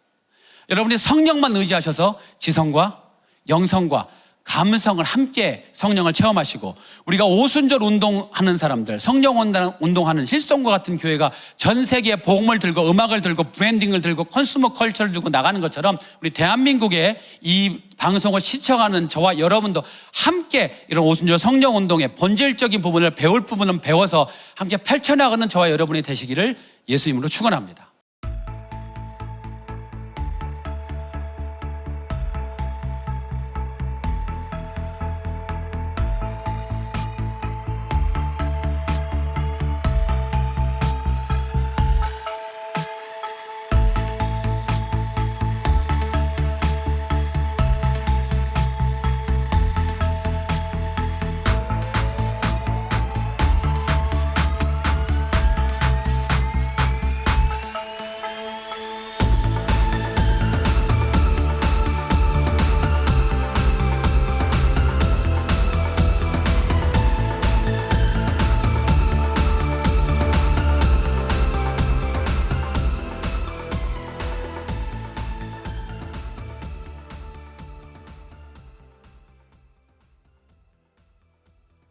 Speaker 2: 여러분이 성령만 의지하셔서 지성과 영성과 감성을 함께 성령을 체험하시고, 우리가 오순절 운동하는 사람들, 성령 운동하는 힐송과 같은 교회가 전 세계에 복음을 들고 음악을 들고 브랜딩을 들고 컨슈머 컬처를 들고 나가는 것처럼, 우리 대한민국의 이 방송을 시청하는 저와 여러분도 함께 이런 오순절 성령 운동의 본질적인 부분을 배울 부분은 배워서 함께 펼쳐나가는 저와 여러분이 되시기를 예수 이름으로 축원합니다.